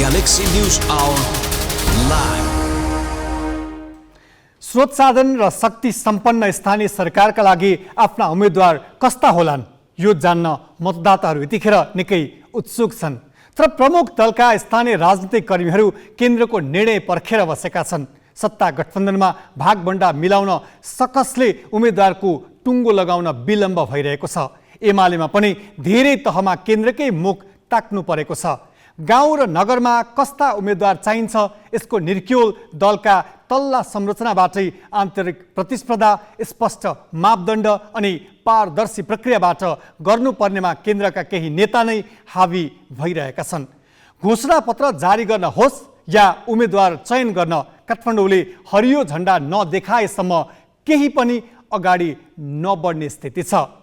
Galaxy News Hour Live. स्रोत साधन र शक्ति सम्पन्न स्थानीय सरकारका लागि आफ्ना उम्मेदवार कस्ता होलान् यो जान्न मतदाताहरू यतिखेर निकै उत्सुक छन्। तर प्रमुख दलका स्थानीय राजनीतिक कर्मीहरू केन्द्रको निर्णय पर्खेर बसेका छन्। सत्ता गठबन्धनमा भागबण्डा मिलाउन सकसले उम्मेदवारको टुङ्गो लगाउन विलम्ब भइरहेको छ। एमालेमा पनि धेरै तहमा केन्द्रकै मुख ताक्नु परेको छ। गाउँ र नगरमा कस्ता उम्मेदवार चाहिन्छ यसको निर्क्युल दलका तल्ला संरचनाबाटै आन्तरिक प्रतिस्पर्धा, स्पष्ट मापदण्ड अनि पारदर्शी प्रक्रियाबाट गर्नुपर्नेमा केन्द्रका केही नेता नै हावी भइरहेका छन्। घोषणापत्र जारी गर्न होस् या उम्मेदवार चयन गर्न काठमाडौँले हरियो झण्डा नदेखाएसम्म केही पनि अगाडि नबढ्ने स्थिति छ।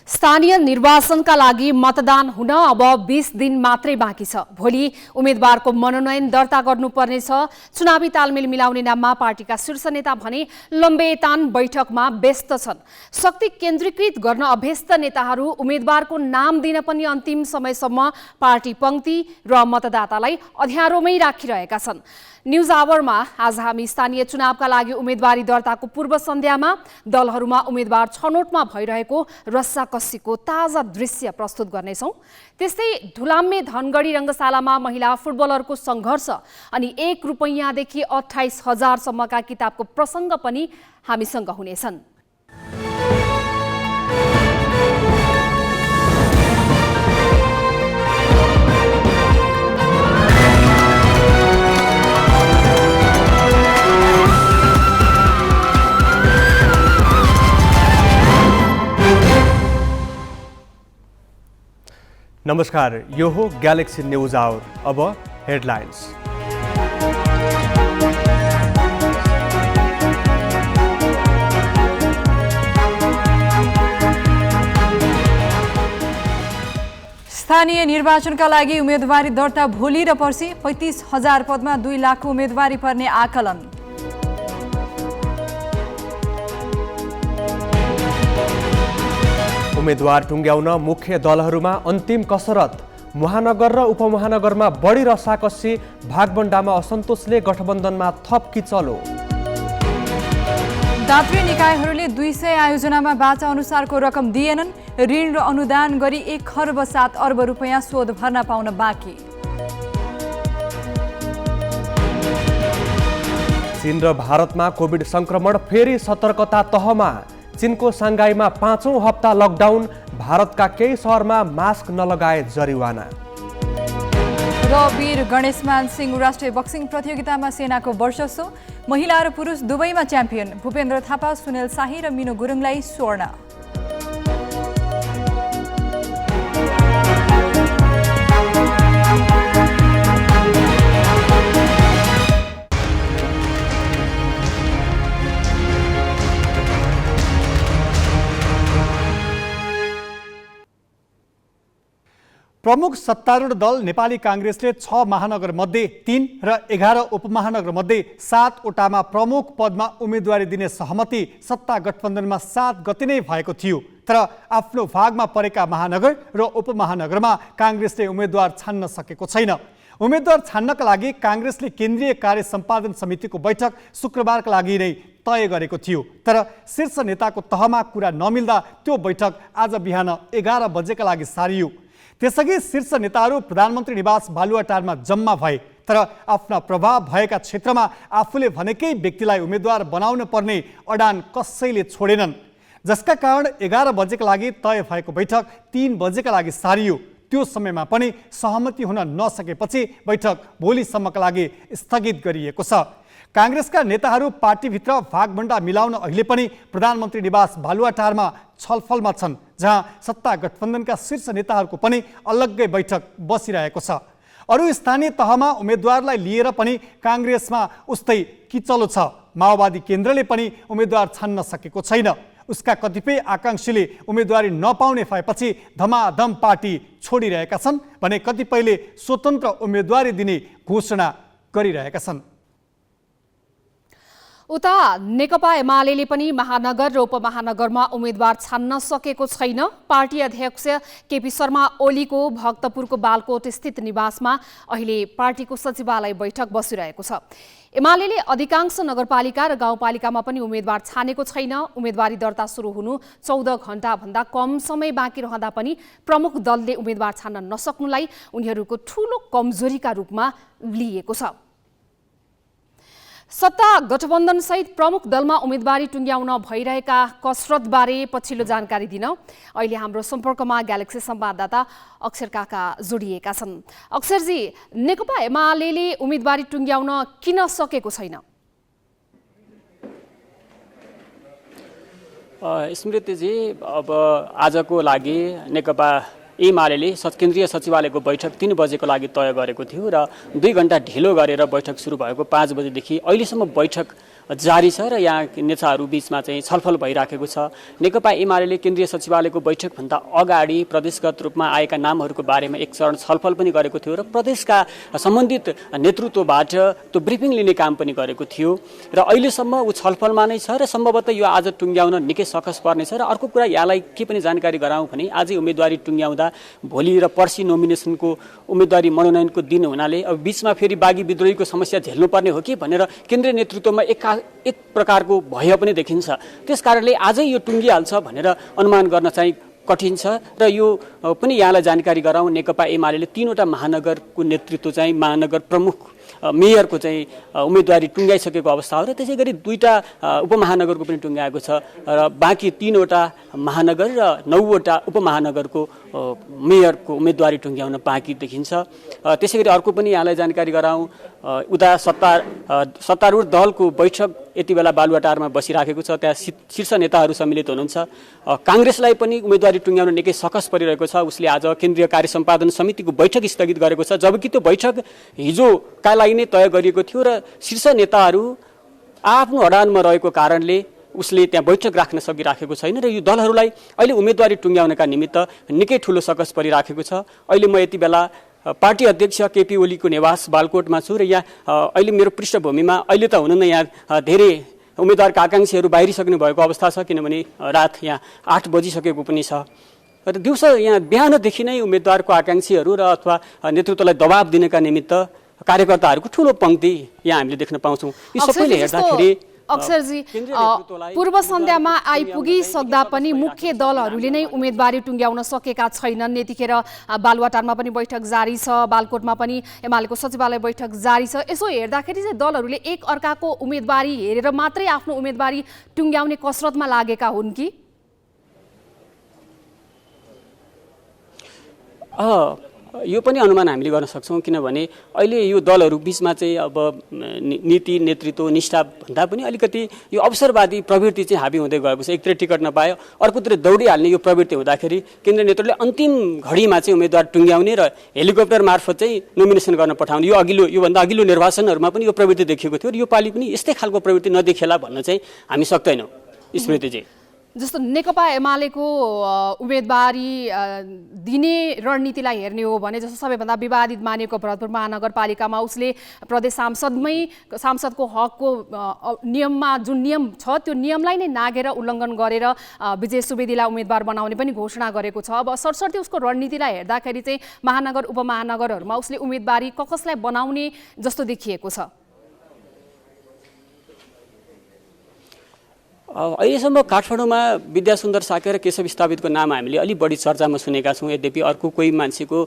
स्थानीय निर्वाचनका लागि मतदान हुन अब 20 दिन मात्रै बाँकी छ। भोलि उम्मेदवारको मनोनयन दर्ता गर्नुपर्नेछ। चुनावी तालमेल मिलाउने नाममा पार्टीका शीर्ष नेता भने लम्बेतान बैठकमा व्यस्त छन्। शक्ति केन्द्रीकृत गर्न अभ्यस्त नेताहरू उम्मेदवारको नाम दिन पनि अन्तिम समयसम्म पार्टी पंक्ति र मतदातालाई अँध्यारोमै राखिरहेका छन्। न्यूज आवरमा आज हामी स्थानीय चुनावका लागि उम्मेदवारी दर्ताको पूर्व सन्ध्यामा दलहरूमा उम्मेदवार छनौटमा भइरहेको रस्साकसीको ताजा दृश्य प्रस्तुत गर्नेछौँ। त्यस्तै धुलाम्मे धनगढी रङ्गशालामा महिला फुटबलरको सङ्घर्ष अनि 1 रुपैयाँदेखि 28,000 सम्मका किताबको प्रसङ्ग पनि हामीसँग हुनेछन्। नमस्कार, यो हो ग्यालेक्सी न्यूज आवर। अब हेडलाइन्स। स्थानीय निर्वाचनका लागि उम्मेदवारी दर्ता भोलि र पर्सि 35,000 पदमा 2 लाखको उम्मेदवारी पर्ने आकलन। उम्मेदवार टुङ्ग्याउन मुख्य दलहरूमा अन्तिम कसरत। महानगर र उपमहानगरमा बढी रसाकसी, भागबण्डामा असन्तोषले गठबन्धनमा थप किचलो। दात्री निकायहरूले 200 आयोजनामा बाचा अनुसारको रकम दिएनन्। ऋण र अनुदान गरी 1,07 अर्ब रुपैयाँ शोध भर्ना पाउन बाँकी। चीन र भारतमा कोभिड संक्रमण फेरि सतर्कता तहमा। चीनको साङ्घाईमा 5औं हप्ता लकडाउन, भारतका केही सहरमा मास्क नलगाए जरिवाना। र वीर गणेशमान सिंह राष्ट्रिय बक्सिङ प्रतियोगितामा सेनाको वर्चस्व। महिला र पुरुष दुवैमा च्याम्पियन। भूपेन्द्र थापा, सुनिल शाही र मिनु गुरुङलाई स्वर्ण। प्रमुख सत्तारूढ दल नेपाली काङ्ग्रेसले 6 महानगर मध्ये 3 र 11 उपमहानगर मध्ये 7 वटामा प्रमुख पदमा उम्मेदवारी दिने सहमति सत्ता गठबन्धनमा 7 गते नै भएको थियो। तर आफ्नो भागमा परेका महानगर र उपमहानगरमा काङ्ग्रेसले उम्मेदवार छान्न सकेको छैन। उम्मेदवार छान्नका लागि काङ्ग्रेसले केन्द्रीय कार्य सम्पादन समितिको बैठक शुक्रबारका लागि नै तय गरेको थियो। तर शीर्ष नेताको तहमा कुरा नमिल्दा त्यो बैठक आज बिहान 11 बजेका लागि सारियो। त्यसअघि शीर्ष नेताहरू प्रधानमन्त्री निवास बालुवाटारमा जम्मा भए। तर आफ्ना प्रभाव भएका क्षेत्रमा आफूले भनेकै व्यक्तिलाई उम्मेदवार बनाउन पर्ने अडान कसैले छोडेनन्, जसका कारण 11 बजेका लागि तय भएको बैठक 3 बजेका लागि सारियो। त्यो समयमा पनि सहमति हुन नसकेपछि बैठक भोलिसम्मका लागि स्थगित गरिएको छ। काङ्ग्रेसका नेताहरू पार्टीभित्र भागबण्डा मिलाउन अहिले पनि प्रधानमन्त्री निवास बालुवाटारमा छलफलमा छन्, जहाँ सत्ता गठबन्धनका शीर्ष नेताहरूको पनि अलग्गै बैठक बसिरहेको छ। अरू स्थानीय तहमा उम्मेदवारलाई लिएर पनि काङ्ग्रेसमा उस्तै किचलो छ। माओवादी केन्द्रले पनि उम्मेदवार छान्न सकेको छैन। उसका कतिपय आकाङ्क्षीले उम्मेदवारी नपाउने भएपछि धमाधम पार्टी छोडिरहेका छन् भने कतिपयले स्वतन्त्र उम्मेदवारी दिने घोषणा गरिरहेका छन्। उता नेकपा एमाले पनि महानगर र उपमहानगरमा उम्मेद्वार छान्न सकेको छैन। पार्टी अध्यक्ष केपी शर्मा ओलीको भक्तपुरको बालकोट स्थित निवासमा अहिले पार्टीको सचिवालय बैठक बसिरहेको छ। एमाले अधिकांश नगरपालिका र गाउँपालिकामा पनि उम्मेद्वार छानेको छैन। उम्मेदवारी दर्ता सुरु हुनु 14 घण्टाभन्दा कम समय बाँकी रहँदा पनि प्रमुख दलले उम्मेद्वार छान्न नसक्नुलाई उनीहरूको ठूलो कमजोरीका रूपमा लिएको छ। सत्ता गठबन्धन सहित प्रमुख दलमा उम्मेदवारी टुङ्ग्याउन भइरहेका कसरतबारे पछिल्लो जानकारी दिन अहिले हाम्रो सम्पर्कमा ग्यालेक्सी संवाददाता अक्षर काका जोडिएका छन्। अक्षरजी, नेकपा एमाले उम्मेदवारी टुङ्ग्याउन किन सकेको छैन? स्मृतिजी, अब आजको लागि नेकपा एमाले केन्द्रीय सचिवालयको बैठक 3 बजेको लागि तय गरेको थियो र 2 घण्टा ढिलो गरेर बैठक सुरु भएको 5 बजेदेखि अहिलेसम्म बैठक जारी छ र यहाँ नेताहरू बीचमा चाहिँ छलफल भइराखेको छ। नेकपा एमाले केन्द्रीय सचिवालयको बैठकभन्दा अगाडि प्रदेशगत रूपमा आएका नामहरूको बारेमा एक चरण छलफल पनि गरेको थियो र प्रदेशका सम्बन्धित नेतृत्वबाट त्यो ब्रिफिङ लिने काम पनि गरेको थियो र अहिलेसम्म ऊ छलफलमा नै छ र सम्भवतः यो आज टुङ्ग्याउन निकै सकस पर्नेछ। र अर्को कुरा यहाँलाई के पनि जानकारी गराउँ भने आजै उम्मेदवारी टुङ्ग्याउँदा भोलि र पर्सि नोमिनेसनको उम्मेदवारी मनोनयनको दिन हुनाले अब बीचमा फेरि बागी विद्रोहीको समस्या झेल्नुपर्ने हो कि भनेर केन्द्रीय नेतृत्वमा एक प्रकारको भय पनि देखिन्छ। त्यसकारणले आजै यो टुङ्गिहाल्छ भनेर अनुमान गर्न चाहिँ कठिन छ र यो पनि यहाँलाई जानकारी गराउँ, नेकपा एमाले 3वटा महानगरको नेतृत्व चाहिँ महानगर प्रमुख मेयरको चाहिँ उम्मेदवारी टुङ्गाइसकेको अवस्था हो र त्यसै गरी 2टा उपमहानगरको पनि टुङ्गाएको छ र बाँकी 3वटा महानगर र 9वटा उपमहानगरको मेयरको उम्मेदवारी टुङ्ग्याउन बाँकी देखिन्छ। त्यसै गरी अर्को पनि यहाँलाई जानकारी गराउँ, उता सत्तारूढ दलको बैठक यति बेला बालुवाटारमा बसिराखेको छ। त्यहाँ शीर्ष नेताहरू सम्मिलित हुनुहुन्छ। काङ्ग्रेसलाई पनि उम्मेदवारी टुङ्ग्याउन निकै सकस परिरहेको छ। उसले आज केन्द्रीय कार्य सम्पादन समितिको बैठक स्थगित गरेको छ, जबकि त्यो बैठक हिजोका लागि नै तय गरिएको थियो र शीर्ष नेताहरू आफ्नो अडानमा रहेको कारणले उसले त्यहाँ बैठक राख्न सकिराखेको छैन र यो दलहरूलाई अहिले उम्मेदवारी टुङ्ग्याउनका निमित्त निकै ठुलो सकस परिराखेको छ। अहिले म यति बेला पार्टी अध्यक्ष केपी ओलीको निवास बालकोटमा छु र यहाँ अहिले मेरो पृष्ठभूमिमा अहिले त हुन नै यहाँ धेरै उम्मेदवारका आकाङ्क्षीहरू बाहिरिसक्नु भएको अवस्था छ, किनभने रात यहाँ 8 बजिसकेको पनि छ र दिउँसो यहाँ बिहानदेखि नै उम्मेदवारको आकाङ्क्षीहरू र अथवा नेतृत्वलाई दबाब दिनका निमित्त कार्यकर्ताहरूको ठुलो पङ्क्ति यहाँ हामीले देख्न पाउँछौँ। यो सबैले हेर्दाखेरि अक्षरजी, पूर्व सन्ध्यामा आइपुगिसक्दा पनि मुख्य दलहरूले नै उम्मेदवारी टुङ्ग्याउन सकेका छैनन्। यतिखेर बालुवाटारमा पनि बैठक जारी छ, बालकोटमा पनि एमालेको सचिवालय बैठक जारी छ। यसो हेर्दाखेरि चाहिँ दलहरूले एक अर्काको उम्मेदवारी हेरेर मात्रै आफ्नो उम्मेदवारी टुङ्ग्याउने कसरतमा लागेका हुन् कि? यो पनि अनुमान हामीले गर्न सक्छौँ, किनभने अहिले यो दलहरू बीचमा चाहिँ अब नीति नेतृत्व निष्ठा भन्दा पनि अलिकति यो अवसरवादी प्रवृत्ति चाहिँ हाबी हुँदै गएको छ। एकतिर टिकट नपायो, अर्कोतिर दौडिहाल्ने यो प्रवृत्ति हुँदाखेरि केन्द्रीय नेतृत्वले अन्तिम घडीमा चाहिँ उम्मेदवार टुङ्ग्याउने र हेलिकप्टर मार्फत चाहिँ नोमिनेसन गर्न पठाउने योभन्दा अघिल्लो निर्वाचनहरूमा पनि यो प्रवृत्ति देखिएको थियो र यो पालि पनि यस्तै खालको प्रवृत्ति नदेखिएला भन्न चाहिँ हामी सक्दैनौँ। स्मृतिजी, जस्तो नेकपा एमालेको उम्मेदवारी दिने रणनीतिलाई हेर्ने हो भने जस्तो सबैभन्दा विवादित मानिएको भरतपुर महानगरपालिकामा उसले प्रदेश सांसदको हकको नियममा जुन नियम छ त्यो नियमलाई नै नागेर उल्लङ्घन गरेर विजय सुवेदीलाई उम्मेदवार बनाउने पनि घोषणा गरेको छ। अब सरसर्ती उसको रणनीतिलाई हेर्दाखेरि चाहिँ महानगर उपमहानगरहरूमा उसले उम्मेदवारी कसलाई बनाउने जस्तो देखिएको छ? अहिलेसम्म काठमाडौँमा विद्यासुन्दर साके र केशव स्थापितको नाम हामीले अलि बढी चर्चामा सुनेका छौँ। यद्यपि अर्को कोही मान्छेको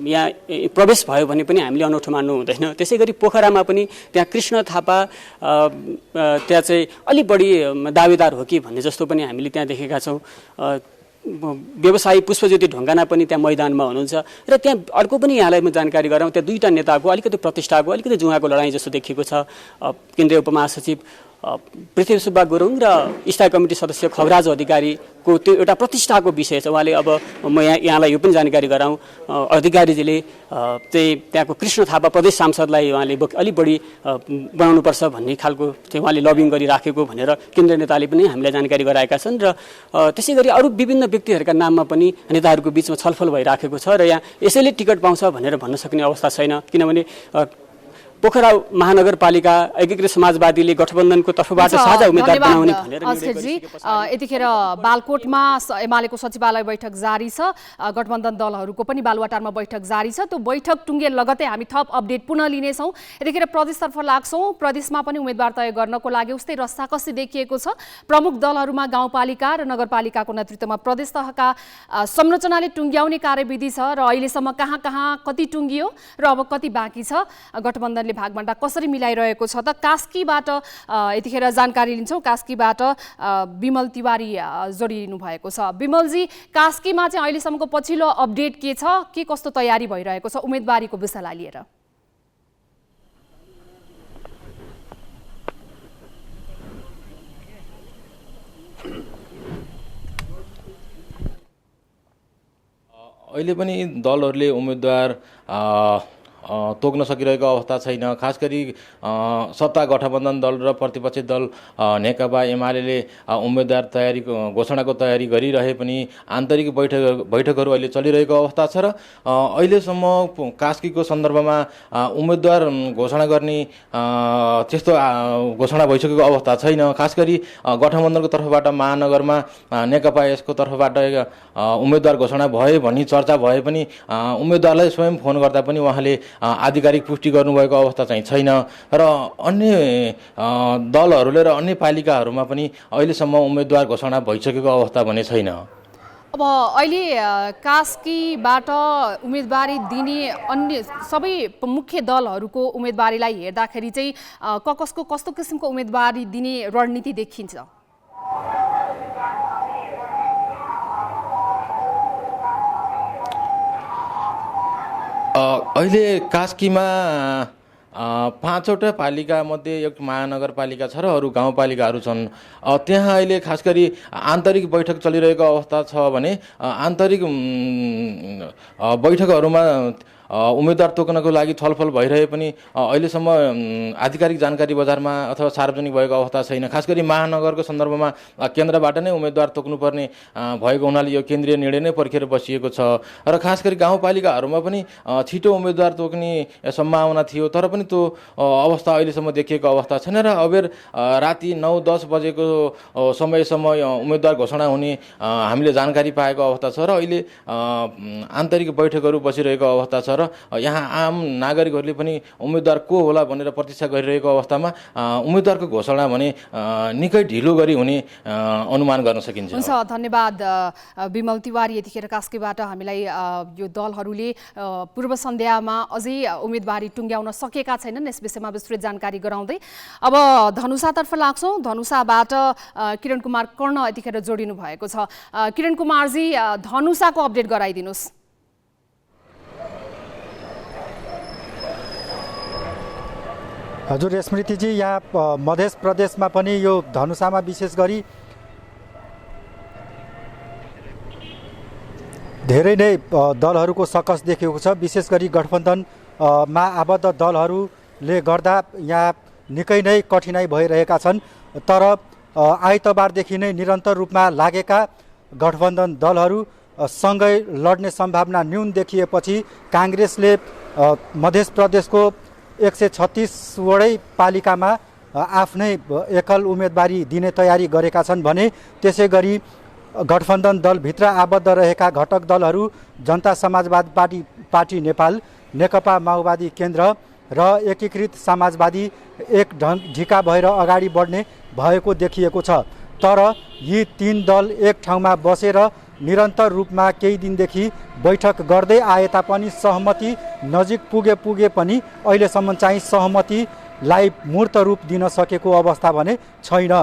यहाँ प्रवेश भयो भने पनि हामीले अनौठो मान्नु हुँदैन। त्यसै गरी पोखरामा पनि त्यहाँ कृष्ण थापा त्यहाँ चाहिँ अलि बढी दावेदार हो कि भन्ने जस्तो पनि हामीले त्यहाँ देखेका छौँ। व्यवसायी पुष्पज्योति ढुङ्गाना पनि त्यहाँ मैदानमा हुनुहुन्छ र त्यहाँ अर्को पनि यहाँलाई म जानकारी गराउँ, त्यहाँ 2टा नेताको अलिकति प्रतिष्ठाको अलिकति जुवाको लडाइँ जस्तो देखिएको छ। केन्द्रीय उपमहासचिव पृथ्वी सुब्बा गुरुङ र स्थायी कमिटी सदस्य खबराज अधिकारीको त्यो एउटा प्रतिष्ठाको विषय छ। उहाँले अब म यहाँलाई यो पनि जानकारी गराउँ, अधिकारीजीले चाहिँ त्यहाँको कृष्ण थापा प्रदेश सांसदलाई उहाँले अलि बढी बनाउनुपर्छ भन्ने खालको चाहिँ उहाँले लबिङ गरिराखेको भनेर केन्द्रीय नेताले पनि हामीलाई जानकारी गराएका छन्। र त्यसै गरी अरू विभिन्न व्यक्तिहरूका नाममा पनि नेताहरूको बिचमा छलफल भइराखेको छ र यहाँ यसैले टिकट पाउँछ भनेर भन्न सक्ने अवस्था छैन, किनभने पोखरा महानगरपालिका एकीकृत समाजवादीले गठबन्धनको तर्फबाट साझा उम्मेदवार बनाउने भनेर यतिखेर बालकोटमा एमालेको सचिवालय बैठक जारी छ, गठबन्धन दलहरूको पनि बालुवाटारमा बैठक जारी छ। त्यो बैठक टुङ्गे लगतै हामी थप अपडेट पुनः लिनेछौँ। यतिखेर प्रदेशतर्फ लाग्छौँ। प्रदेशमा पनि उम्मेदवार तय गर्नको लागि उस्तै रस्साकसी देखिएको छ। प्रमुख दलहरूमा गाउँपालिका र नगरपालिकाको नेतृत्वमा प्रदेश तहका संरचनाले टुङ्ग्याउने कार्यविधि छ र अहिलेसम्म कहाँ कहाँ कति टुङ्गियो र अब कति बाँकी छ, गठबन्धनले भागभण्डा कसरी मिलाइरहेको छ त कास्कीबाट यतिखेर जानकारी लिन्छौँ। कास्कीबाट विमल तिवारी जोडिनु भएको छ। विमलजी, कास्कीमा चाहिँ अहिलेसम्मको पछिल्लो अपडेट के छ, के कस्तो तयारी भइरहेको छ उम्मेदवारीको विषयलाई लिएर? अहिले पनि दलहरूले उम्मेदवार तोक्न सकिरहेको अवस्था छैन। खास गरी सत्ता गठबन्धन दल र प्रतिपक्षी दल नेकपा एमाले उम्मेदवार घोषणाको तयारी गरिरहे पनि आन्तरिक बैठकहरू अहिले चलिरहेको अवस्था छ र अहिलेसम्म कास्कीको सन्दर्भमा उम्मेदवार घोषणा गर्ने त्यस्तो घोषणा भइसकेको अवस्था छैन। खास गरी गठबन्धनको तर्फबाट महानगरमा नेकपा यसको तर्फबाट उम्मेदवार घोषणा भए भनी चर्चा भए पनि उम्मेदवारलाई स्वयं फोन गर्दा पनि उहाँले आधिकारिक पुष्टि गर्नुभएको अवस्था चाहिँ छैन र अन्य दलहरूले र अन्य पालिकाहरूमा पनि अहिलेसम्म उम्मेदवार घोषणा भइसकेको अवस्था भने छैन। अब अहिले कास्कीबाट उम्मेदवारी दिने अन्य सबै मुख्य दलहरूको उम्मेदवारीलाई हेर्दाखेरि चाहिँ कसको कस्तो किसिमको उम्मेदवारी दिने रणनीति देखिन्छ? अहिले कास्कीमा 5वटा पालिका मध्ये एक महानगरपालिका छ र अरू गाउँपालिकाहरू छन्। त्यहाँ अहिले खास गरी आन्तरिक बैठक चलिरहेको अवस्था छ भने आन्तरिक बैठकहरूमा उम्मेदवार तोक्नको लागि छलफल भइरहे पनि अहिलेसम्म आधिकारिक जानकारी बजारमा अथवा सार्वजनिक भएको अवस्था छैन। खास गरी महानगरको सन्दर्भमा केन्द्रबाट नै उम्मेदवार तोक्नुपर्ने भएको हुनाले यो केन्द्रीय निर्णय नै पर्खेर बसिएको छ र खास गरी गाउँपालिकाहरूमा पनि छिटो उम्मेदवार तोक्ने सम्भावना थियो, तर पनि त्यो अवस्था अहिलेसम्म देखिएको अवस्था छैन र अबेर राति 9-10 बजेको समयसम्म उम्मेदवार घोषणा हुने हामीले जानकारी पाएको अवस्था छ र अहिले आन्तरिक बैठकहरू बसिरहेको अवस्था छ र यहाँ आम नागरिकहरूले पनि उम्मेदवार को होला भनेर प्रतीक्षा गरिरहेको अवस्थामा उम्मेदवारको घोषणा भने निकै ढिलो गरी हुने अनुमान गर्न सकिन्छ। हुन्छ, धन्यवाद विमल तिवारी। यतिखेर कास्कीबाट हामीलाई यो दलहरूले पूर्व सन्ध्यामा अझै उम्मेदवारी टुङ्ग्याउन सकेका छैनन् यस विषयमा विस्तृत जानकारी गराउँदै अब धनुषातर्फ लाग्छौँ। धनुषाबाट किरण कुमार कर्ण यतिखेर जोडिनु भएको छ। किरण कुमारजी, धनुषाको अपडेट गराइदिनुहोस्। हजुर स्मृतिजी, यहाँ मध्य प्रदेशमा पनि यो धनुषामा विशेष गरी धेरै नै दलहरूको सकस देखिएको छ। विशेष गरी गठबन्धनमा आबद्ध दलहरूले गर्दा यहाँ निकै नै कठिनाइ भइरहेका छन्। तर आइतबारदेखि नै निरन्तर रूपमा लागेका गठबन्धन दलहरू सँगै लड्ने सम्भावना न्यून देखिएपछि काङ्ग्रेसले मध्य प्रदेशको 136 वटै पालिकामा आफ्नै एकल उम्मेदवारी दिने तयारी गरेका छन् भने त्यसै गरी गठबन्धन दलभित्र आबद्ध रहेका घटक दलहरू जनता समाजवादी पार्टी नेपाल, नेकपा माओवादी केन्द्र र एकीकृत समाजवादी एक ढिका भएर अगाडि बढ्ने भएको देखिएको छ। तर यी तीन दल एक ठाउँमा बसेर निरन्तर रूपमा केही दिनदेखि बैठक गर्दै आए तापनि सहमति नजिक पुगे पनि अहिलेसम्म चाहिँ सहमतिलाई मूर्त रूप दिन सकेको अवस्था भने छैन।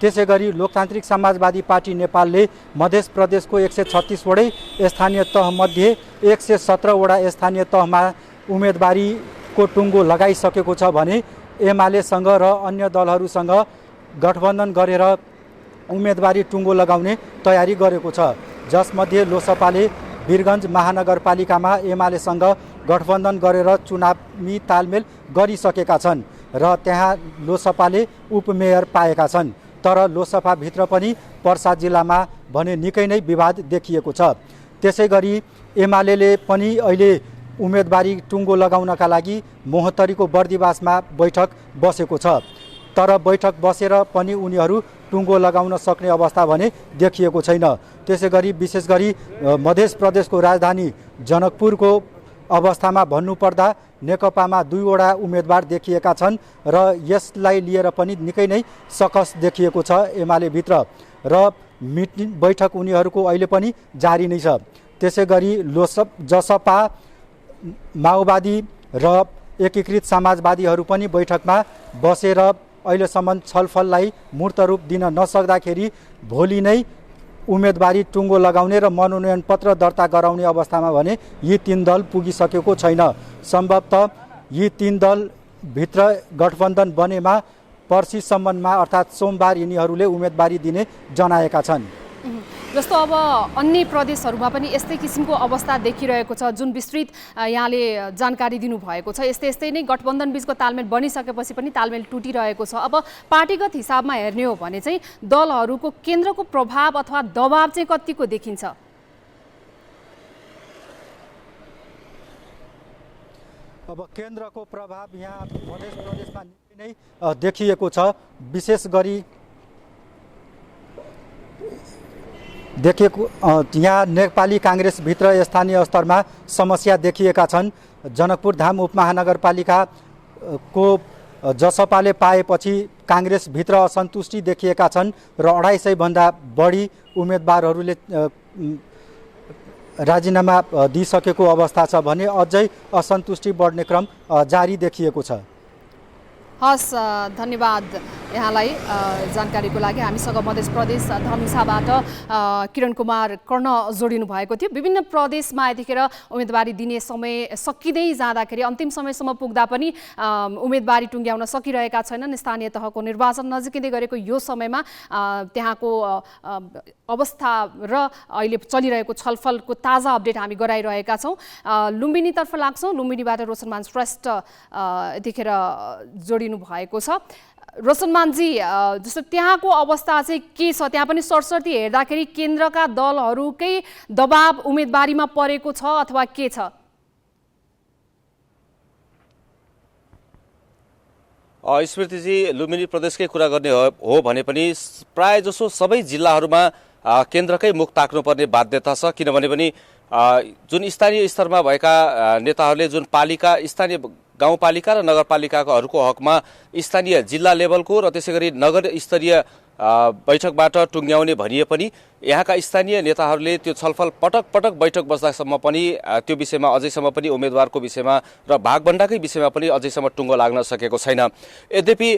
त्यसै गरी लोकतान्त्रिक समाजवादी पार्टी नेपालले मध्य प्रदेशको 136 वटै स्थानीय तहमध्ये 117 वटा स्थानीय तहमा उम्मेदवारीको टुङ्गो लगाइसकेको छ भने एमालेसँग र अन्य दलहरूसँग गठबन्धन गरेर उम्मेदवारी टुङ्गो लगाउने तयारी गरेको छ। जसमध्ये लोसपाले वीरगञ्ज महानगरपालिकामा एमालेसँग गठबन्धन गरेर चुनावी तालमेल गरिसकेका छन् र त्यहाँ लोसपाले उपमेयर पाएका छन्। तर लोसपाभित्र पनि पर्सा जिल्लामा भने निकै नै विवाद देखिएको छ। त्यसै गरी एमाले पनि अहिले उम्मेदवारी टुङ्गो लगाउनका लागि मोहत्तरीको बर्दिवासमा बैठक बसेको छ। तर बैठक बसेर पनि उनीहरू टुङ्गो लगाउन सक्ने अवस्था भने देखिएको छैन। त्यसै गरी विशेष गरी मध्य प्रदेशको राजधानी जनकपुरको अवस्थामा भन्नुपर्दा नेकपामा 2 वटा उम्मेदवार देखिएका छन् र यसलाई लिएर पनि निकै नै सकस देखिएको छ एमालेभित्र र बैठक उनीहरूको अहिले पनि जारी नै छ। त्यसै गरी जसपा, माओवादी र एकीकृत समाजवादीहरू पनि बैठकमा बसेर अहिलेसम्म छलफललाई मूर्त रूप दिन नसक्दाखेरि भोलि नै उम्मेदवारी टुङ्गो लगाउने र मनोनयन पत्र दर्ता गराउने अवस्थामा भने यी 3 दल पुगिसकेको छैन। सम्भवतः यी 3 दलभित्र गठबन्धन बनेमा पर्सिसम्ममा अर्थात् सोमबार यिनीहरूले उम्मेदवारी दिने जनाएका छन्। जस्तो अब अन्य प्रदेशहरूमा पनि यस्तै किसिमको अवस्था देखिरहेको छ, जुन विस्तृत यहाँले जानकारी दिनुभएको छ। यस्तै नै गठबन्धन बीचको तालमेल बनिसकेपछि पनि तालमेल टुटिरहेको छ। अब पार्टीगत हिसाबमा हेर्ने हो भने चाहिँ दलहरूको केन्द्रको प्रभाव अथवा दबाव चाहिँ कतिको देखिन्छ? अब केन्द्रको प्रभाव यहाँ मध्य प्रदेशमा नै देखिएको छ। विशेष गरी देखिएको यहाँ नेपाली काङ्ग्रेसभित्र स्थानीय स्तरमा समस्या देखिएका छन्। जनकपुर धाम उपमहानगरपालिकाको जसपाले पाएपछि काङ्ग्रेसभित्र असन्तुष्टि देखिएका छन् र 250 भन्दा बढी उम्मेदवारहरूले राजीनामा दिइसकेको अवस्था छ भने अझै असन्तुष्टि बढ्ने क्रम जारी देखिएको छ। हस्, धन्यवाद यहाँलाई जानकारीको लागि। हामीसँग मध्य प्रदेश धनुषाबाट किरण कुमार कर्ण जोडिनु भएको थियो। विभिन्न प्रदेशमा यतिखेर उम्मेदवारी दिने समय सकिँदै जाँदाखेरि अन्तिम समयसम्म पुग्दा पनि उम्मेदवारी टुङ्ग्याउन सकिरहेका छैनन्। स्थानीय तहको निर्वाचन नजिकै गरेको यो समयमा त्यहाँको अवस्था र अहिले चलिरहेको छलफलको ताजा अपडेट हामी गराइरहेका छौँ। लुम्बिनीतर्फ लाग्छौँ। लुम्बिनीबाट रोशनमान श्रेष्ठ यतिखेर जोडिनु भएको छ। रोशनमानजी, जस्तो त्यहाँको अवस्था चाहिँ के छ? त्यहाँ पनि सरसर्ती हेर्दाखेरि केन्द्रका दलहरूकै दबाव उम्मेदवारीमा परेको छ अथवा के छ? स्मृतिजी, लुम्बिनी प्रदेशकै कुरा गर्ने हो भने पनि प्रायःजसो सबै जिल्लाहरूमा केन्द्रकै मुख ताक्नुपर्ने बाध्यता छ। किनभने पनि जुन स्थानीय स्तरमा भएका नेताहरूले जुन पालिका, स्थानीय गाउँपालिका र नगरपालिकाहरूको हकमा स्थानीय जिल्ला लेभलको र त्यसै गरी नगर स्तरीय बैठकबाट टुङ्ग्याउने भनिए पनि यहाँका स्थानीय नेताहरूले त्यो छलफल पटक बैठक बस्दासम्म पनि त्यो विषयमा अझैसम्म पनि उम्मेदवारको विषयमा र भागभण्डाकै विषयमा पनि अझैसम्म टुङ्गो लाग्न सकेको छैन। यद्यपि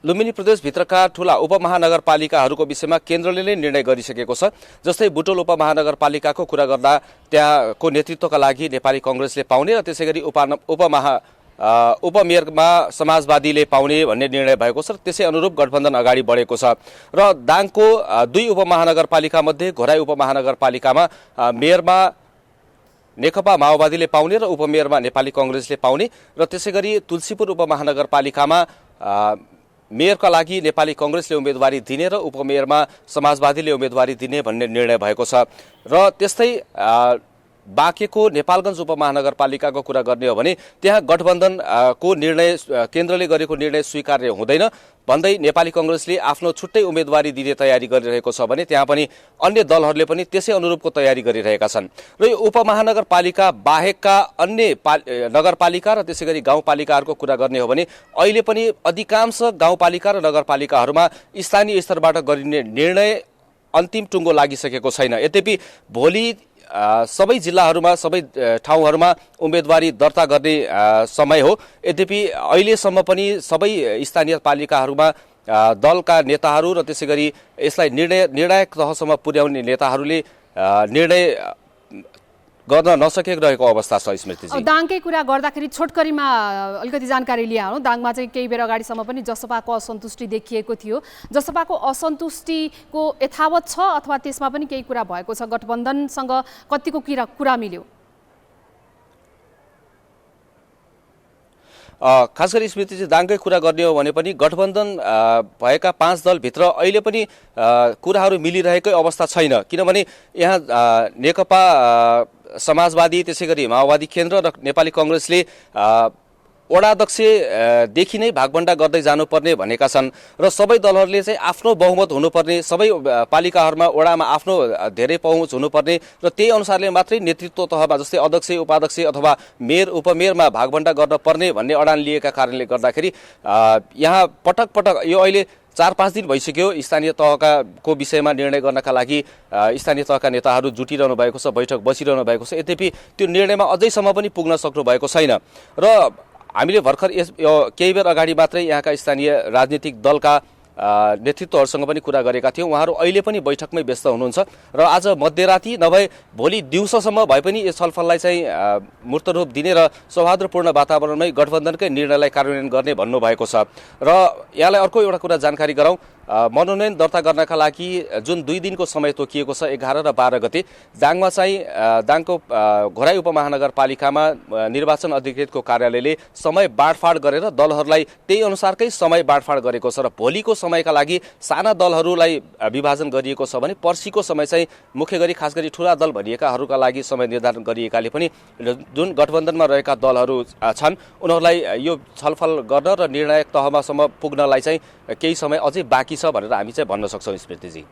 लुम्बिनी प्रदेशभित्रका ठूला उपमहानगरपालिकाहरूको विषयमा केन्द्रले नै निर्णय गरिसकेको छ। जस्तै बुटोल उपमहानगरपालिकाको कुरा गर्दा त्यहाँको नेतृत्वका लागि नेपाली कांग्रेसले पाउने र त्यसै गरी उपमेयरमा समाजवादीले पाउने भन्ने निर्णय भएको छ। त्यसै अनुरूप गठबन्धन अगाडि बढेको छ र दाङको 2 उपमहानगरपालिका मध्ये घोराई उपमहानगरपालिकामा मेयरमा नेकपा माओवादीले पाउने र उपमेयरमा नेपाली कांग्रेसले पाउने र त्यसै गरी तुलसीपुर उपमहानगरपालिकामा मेयरका लागि नेपाली कांग्रेसले उम्मेदवारी दिने र उपमेयरमा समाजवादीले उम्मेदवारी दिने भन्ने निर्णय भएको छ। र त्यस्तै बाँकेको नेपालगञ्ज उपमहानगरपालिकाको कुरा गर्ने हो भने त्यहाँ गठबन्धनको निर्णय, केन्द्रले गरेको निर्णय स्वीकार्य हुँदैन भन्दै नेपाली कांग्रेसले आफ्नो छुट्टै उम्मेदवारी दिने तयारी गरिरहेको छ भने त्यहाँ पनि अन्य दलहरूले पनि त्यसै अनुरूपको तयारी गरिरहेका छन्। र यो उपमहानगरपालिका बाहेकका अन्य नगरपालिका र त्यसै गरी गाउँपालिकाहरूको कुरा गर्ने हो भने अहिले पनि अधिकांश गाउँपालिका र नगरपालिकाहरूमा स्थानीय स्तरबाट गरिने निर्णय अन्तिम टुङ्गो लागिसकेको छैन। यद्यपि भोलि सबै जिल्लाहरूमा, सबै ठाउँहरूमा उम्मेदवारी दर्ता गर्ने समय हो। यद्यपि अहिलेसम्म पनि सबै स्थानीय पालिकाहरूमा दलका नेताहरू र त्यसै गरी यसलाई निर्णायक तहसम्म पुर्याउने नेताहरूले निर्णय गर्न नसकिरहेको अवस्था छ। स्मृतिजी, दाङकै कुरा गर्दाखेरि छोटकरीमा अलिकति जानकारी लिहालौँ। दाङमा चाहिँ केही बेर अगाडिसम्म पनि जसपाको असन्तुष्टि देखिएको थियो। जसपाको असन्तुष्टिको यथावत छ अथवा त्यसमा पनि केही कुरा भएको छ? गठबन्धनसँग कतिको कुरा मिल्यो? खास गरी स्मृतिजी, दाङकै कुरा गर्ने हो भने पनि गठबन्धन भएका 5 दलभित्र अहिले पनि कुराहरू मिलिरहेकै अवस्था छैन। किनभने यहाँ नेकपा समाजवादी त्यसै गरी माओवादी केन्द्र र नेपाली कांग्रेसले वडा अध्यक्षदेखि नै भागभण्डा गर्दै जानुपर्ने भनेका छन् र सबै दलहरूले चाहिँ आफ्नो बहुमत हुनुपर्ने, सबै पालिकाहरूमा वडामा आफ्नो धेरै पहुँच हुनुपर्ने र त्यही अनुसारले मात्रै नेतृत्व तहमा जस्तै अध्यक्ष उपाध्यक्ष अथवा मेयर उपमेयरमा भागभण्डा गर्न पर्ने भन्ने अडान लिएका कारणले गर्दाखेरि यहाँ पटक पटक यो अहिले 4-5 दिन भइसक्यो स्थानीय तहको विषयमा निर्णय गर्नका लागि स्थानीय तहका नेताहरू जुटिरहनु भएको छ, बैठक बसिरहनु भएको छ। यद्यपि त्यो निर्णयमा अझैसम्म पनि पुग्न सक्नु भएको छैन र हामीले भर्खर केही बेर अगाडि मात्रै यहाँका स्थानीय राजनीतिक दलका नेतृत्वहरूसँग पनि कुरा गरेका थियौँ। उहाँहरू अहिले पनि बैठकमै व्यस्त हुनुहुन्छ र आज मध्यराती नभए भोलि दिउँसोसम्म भए पनि यस छलफललाई चाहिँ मूर्त रूप दिने र सौहार्दपूर्ण वातावरणमै गठबन्धनकै निर्णयलाई कार्यान्वयन गर्ने भन्नुभएको छ। र यहाँलाई अर्को एउटा कुरा जानकारी गराउँ, मनोनयन दर्ता गर्नका लागि जुन 2 दिनको समय तोकिएको छ 11 र 12 गते दाङमा चाहिँ दाङको घोराई उपमहानगरपालिकामा निर्वाचन अधिकृतको कार्यालयले समय बाँडफाँड गरेर दलहरूलाई त्यही अनुसारकै समय बाँडफाँड गरेको छ र भोलिको समयका लागि साना दलहरूलाई विभाजन गरिएको छ भने पर्सिको समय चाहिँ मुख्य गरी खास गरी ठुला दल भनिएकाहरूका लागि समय निर्धारण गरिएकाले पनि जुन गठबन्धनमा रहेका दलहरू छन् उनीहरूलाई यो छलफल गर्न र निर्णायक तहमासम्म पुग्नलाई चाहिँ केही समय अझै बाँकी छ भनेर हामी चाहिँ भन्न सक्छौँ। स्मृतिजी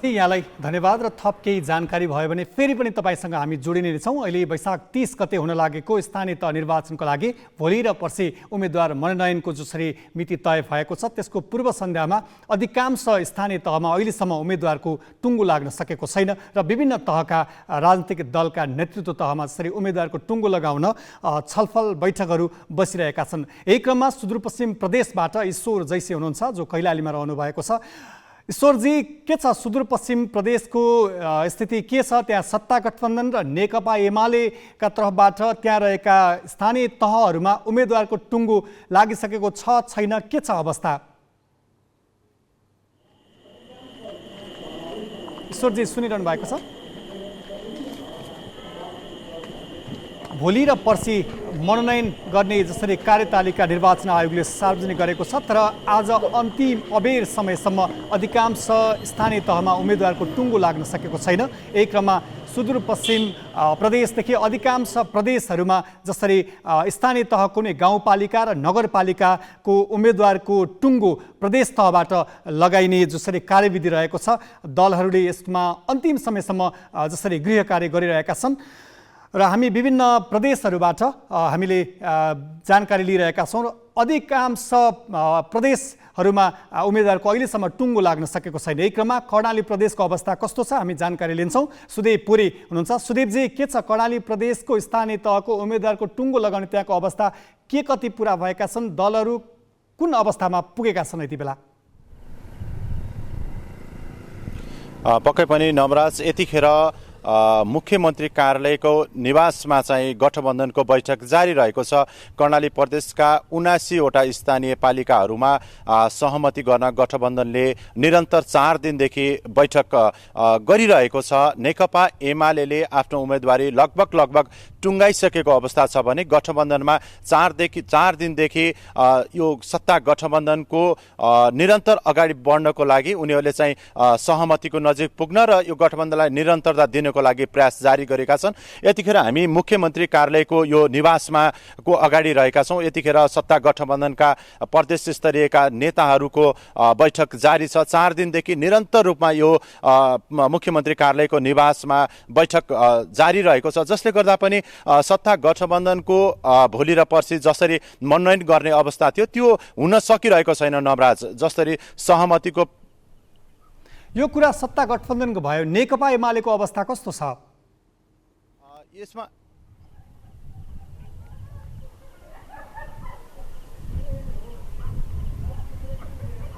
यहाँलाई धन्यवाद र थप केही जानकारी भयो भने फेरि पनि तपाईसँग हामी जोडिने छौँ। अहिले वैशाख 30 गते हुन लागेको स्थानीय तह निर्वाचनको लागि भोलि र पर्सि उम्मेदवार मनोनयनको जसरी मिति तय भएको छ त्यसको पूर्व सन्ध्यामा अधिकांश स्थानीय तहमा अहिलेसम्म उम्मेदवारको टुङ्गो लाग्न सकेको छैन र विभिन्न तहका राजनीतिक दलका नेतृत्व तहमा जसरी उम्मेदवारको टुङ्गो लगाउन छलफल बैठकहरू बसिरहेका छन्। यही क्रममा सुदूरपश्चिम प्रदेशबाट ईश्वर जैसी हुनुहुन्छ जो कैलालीमा रहनु भएको छ। ईश्वरजी, के छ सुदूरपश्चिम प्रदेशको स्थिति के छ? त्यहाँ सत्ता गठबन्धन र नेकपा एमालेका तर्फबाट त्यहाँ रहेका स्थानीय तहहरूमा उम्मेदवारको टुङ्गो लागिसकेको छ छैन, के छ अवस्था? ईश्वरजी सुनिरहनु भएको छ? भोलि र पर्सि मनोनयन गर्ने जसरी कार्यतालिका निर्वाचन आयोगले सार्वजनिक गरेको छ, तर आज अन्तिम अबेर समयसम्म अधिकांश स्थानीय तहमा उम्मेदवारको टुङ्गो लाग्न सकेको छैन। यही क्रममा सुदूरपश्चिम प्रदेशदेखि अधिकांश प्रदेशहरूमा जसरी स्थानीय तहको नै गाउँपालिका र नगरपालिकाको उम्मेदवारको टुङ्गो प्रदेश तहबाट लगाइने जसरी कार्यविधि रहेको छ, दलहरूले यसमा अन्तिम समयसम्म जसरी गृह कार्य गरिरहेका छन् र हामी विभिन्न प्रदेशहरूबाट हामीले जानकारी लिइरहेका छौँ र अधिकांश प्रदेशहरूमा उम्मेदवारको अहिलेसम्म टुङ्गो लाग्न सकेको छैन। यही क्रममा कर्णाली प्रदेशको अवस्था कस्तो छ हामी जानकारी लिन्छौँ। सुदेव पुरी हुनुहुन्छ। सुदेवजी, के छ कर्णाली प्रदेशको स्थानीय तहको उम्मेदवारको टुङ्गो लगाउने त्यहाँको अवस्था के कति पुरा भएका छन्? दलहरू कुन अवस्थामा पुगेका छन् यति बेला? पक्कै पनि नवराज, यतिखेर मुख्यमन्त्री कार्यालयको निवासमा चाहिँ गठबन्धनको बैठक जारी रहेको छ। कर्णाली प्रदेशका 79 वटा स्थानीय पालिकाहरूमा सहमति गर्न गठबन्धनले निरन्तर 4 दिनदेखि बैठक गरिरहेको छ। नेकपा एमाले आफ्नो उम्मेदवारी लगभग टुङ्गाइसकेको अवस्था छ भने गठबन्धनमा 4 दिनदेखि यो सत्ता गठबन्धनको निरन्तर अगाडि बढ्नको लागि उनीहरूले चाहिँ सहमतिको नजिक पुग्न र यो गठबन्धनलाई निरन्तरता दिनको लागि प्रयास जारी गरेका छन्। यतिखेर हामी मुख्यमन्त्री कार्यालयको यो निवासमा को अगाडि रहेका छौँ। यतिखेर सत्ता गठबन्धनका प्रदेश स्तरीयका नेताहरूको बैठक जारी छ। 4 दिनदेखि निरन्तर रूपमा यो मुख्यमन्त्री कार्यालयको निवासमा बैठक जारी रहेको छ, जसले गर्दा पनि सत्ता गठबन्धनको भोलि र पर्सि जसरी मनोनयन गर्ने अवस्था थियो त्यो हुन सकिरहेको छैन। नवराज, जसरी सहमतिको यो कुरा सत्ता गठबन्धनको भयो, नेकपा एमालेको अवस्था कस्तो छ? यसमा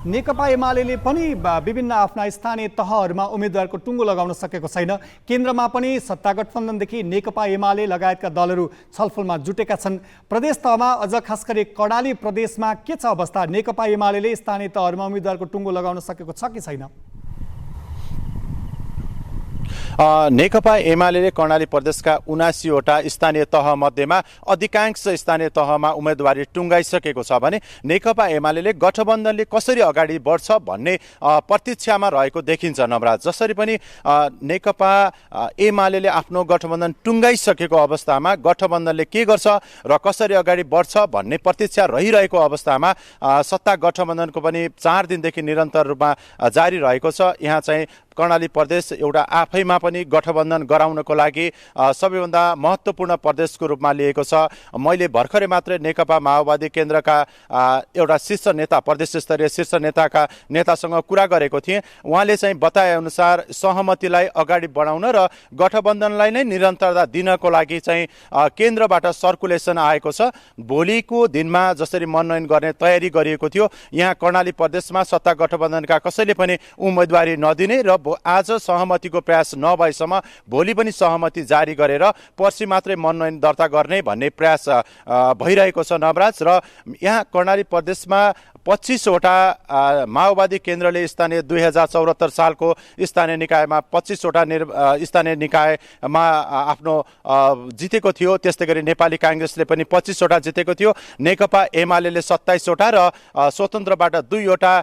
नेकपा एमाले पनि विभिन्न आफ्ना स्थानीय तहहरूमा उम्मेदवारको टुङ्गो लगाउन सकेको छैन। केन्द्रमा पनि सत्ता गठबन्धनदेखि नेकपा एमाले लगायतका दलहरू छलफलमा जुटेका छन्। प्रदेश तहमा अझ खास गरी कर्णाली प्रदेशमा के छ अवस्था? नेकपा एमाले स्थानीय तहहरूमा उम्मेदवारको टुङ्गो लगाउन सकेको छ कि छैन? नेकपा एमाले कर्णाली प्रदेशका 79वटा स्थानीय तह मध्येमा अधिकांश स्थानीय तहमा उम्मेदवारी टुङ्गाइसकेको छ भने नेकपा एमाले गठबन्धनले कसरी अगाडि बढ्छ भन्ने प्रतीक्षामा रहेको देखिन्छ नवराज। जसरी पनि नेकपा एमाले आफ्नो गठबन्धन टुङ्गाइसकेको अवस्थामा गठबन्धनले के गर्छ र कसरी अगाडि बढ्छ भन्ने प्रतीक्षा रहिरहेको अवस्थामा सत्ता गठबन्धनको पनि 4 दिनदेखि निरन्तर रूपमा जारी रहेको छ। यहाँ चाहिँ कर्णाली प्रदेश एउटा आफैमा पनि गठबन्धन गराउनको लागि सबैभन्दा महत्त्वपूर्ण प्रदेशको रूपमा लिएको छ। मैले भर्खरै मात्रै नेकपा माओवादी केन्द्रका एउटा शीर्ष नेता प्रदेश स्तरीय शीर्ष नेतासँग कुरा गरेको थिएँ। उहाँले चाहिँ बताए अनुसार सहमतिलाई अगाडि बढाउन र गठबन्धनलाई नै निरन्तरता दिनको लागि चाहिँ केन्द्रबाट सर्कुलेसन आएको छ। भोलिको दिनमा जसरी मनोनयन गर्ने तयारी गरिएको थियो, यहाँ कर्णाली प्रदेशमा सत्ता गठबन्धनका कसैले पनि उम्मेदवारी नदिने र आज सहमतिको प्रयास नभएसम्म भोलि पनि सहमति जारी गरेर पर्सि मात्रै मनोनयन दर्ता गर्ने भन्ने प्रयास भइरहेको छ नवराज। र यहाँ कर्णाली प्रदेशमा 25वटा माओवादी केन्द्रले स्थानीय 2074 सालको स्थानीय निकायमा 25वटा स्थानीय निकायमा आफ्नो जितेको थियो। त्यस्तै गरी नेपाली काङ्ग्रेसले पनि 25वटा जितेको थियो। नेकपा एमाले 27वटा र स्वतन्त्रबाट 2वटा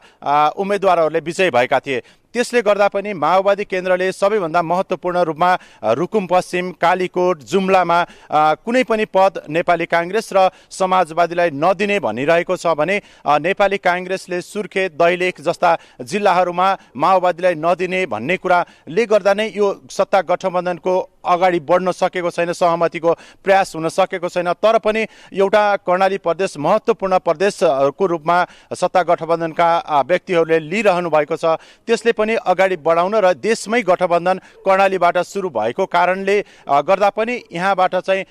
उम्मेदवारहरूले विजयी भएका थिए। त्यसले गर्दा पनि माओवादी केन्द्रले सबैभन्दा महत्त्वपूर्ण रूपमा रुकुम पश्चिम, कालीकोट, जुम्लामा कुनै पनि पद नेपाली काङ्ग्रेस र समाजवादीलाई नदिने भनिरहेको छ भने नेपाली काङ्ग्रेसले सुर्खेत, दैलेख जस्ता जिल्लाहरूमा माओवादीलाई नदिने भन्ने कुराले गर्दा नै यो सत्ता गठबन्धनको अगाडि बढ्न सकेको छैन, सहमतिको प्रयास हुन सकेको छैन। तर पनि एउटा कर्णाली प्रदेश महत्त्वपूर्ण प्रदेशको रूपमा सत्ता गठबन्धनका व्यक्तिहरूले लिइरहनु भएको छ। त्यसले पनि अगाडि बढाउन र देशमै गठबन्धन कर्णालीबाट सुरु भएको कारणले गर्दा पनि यहाँबाट चाहिँ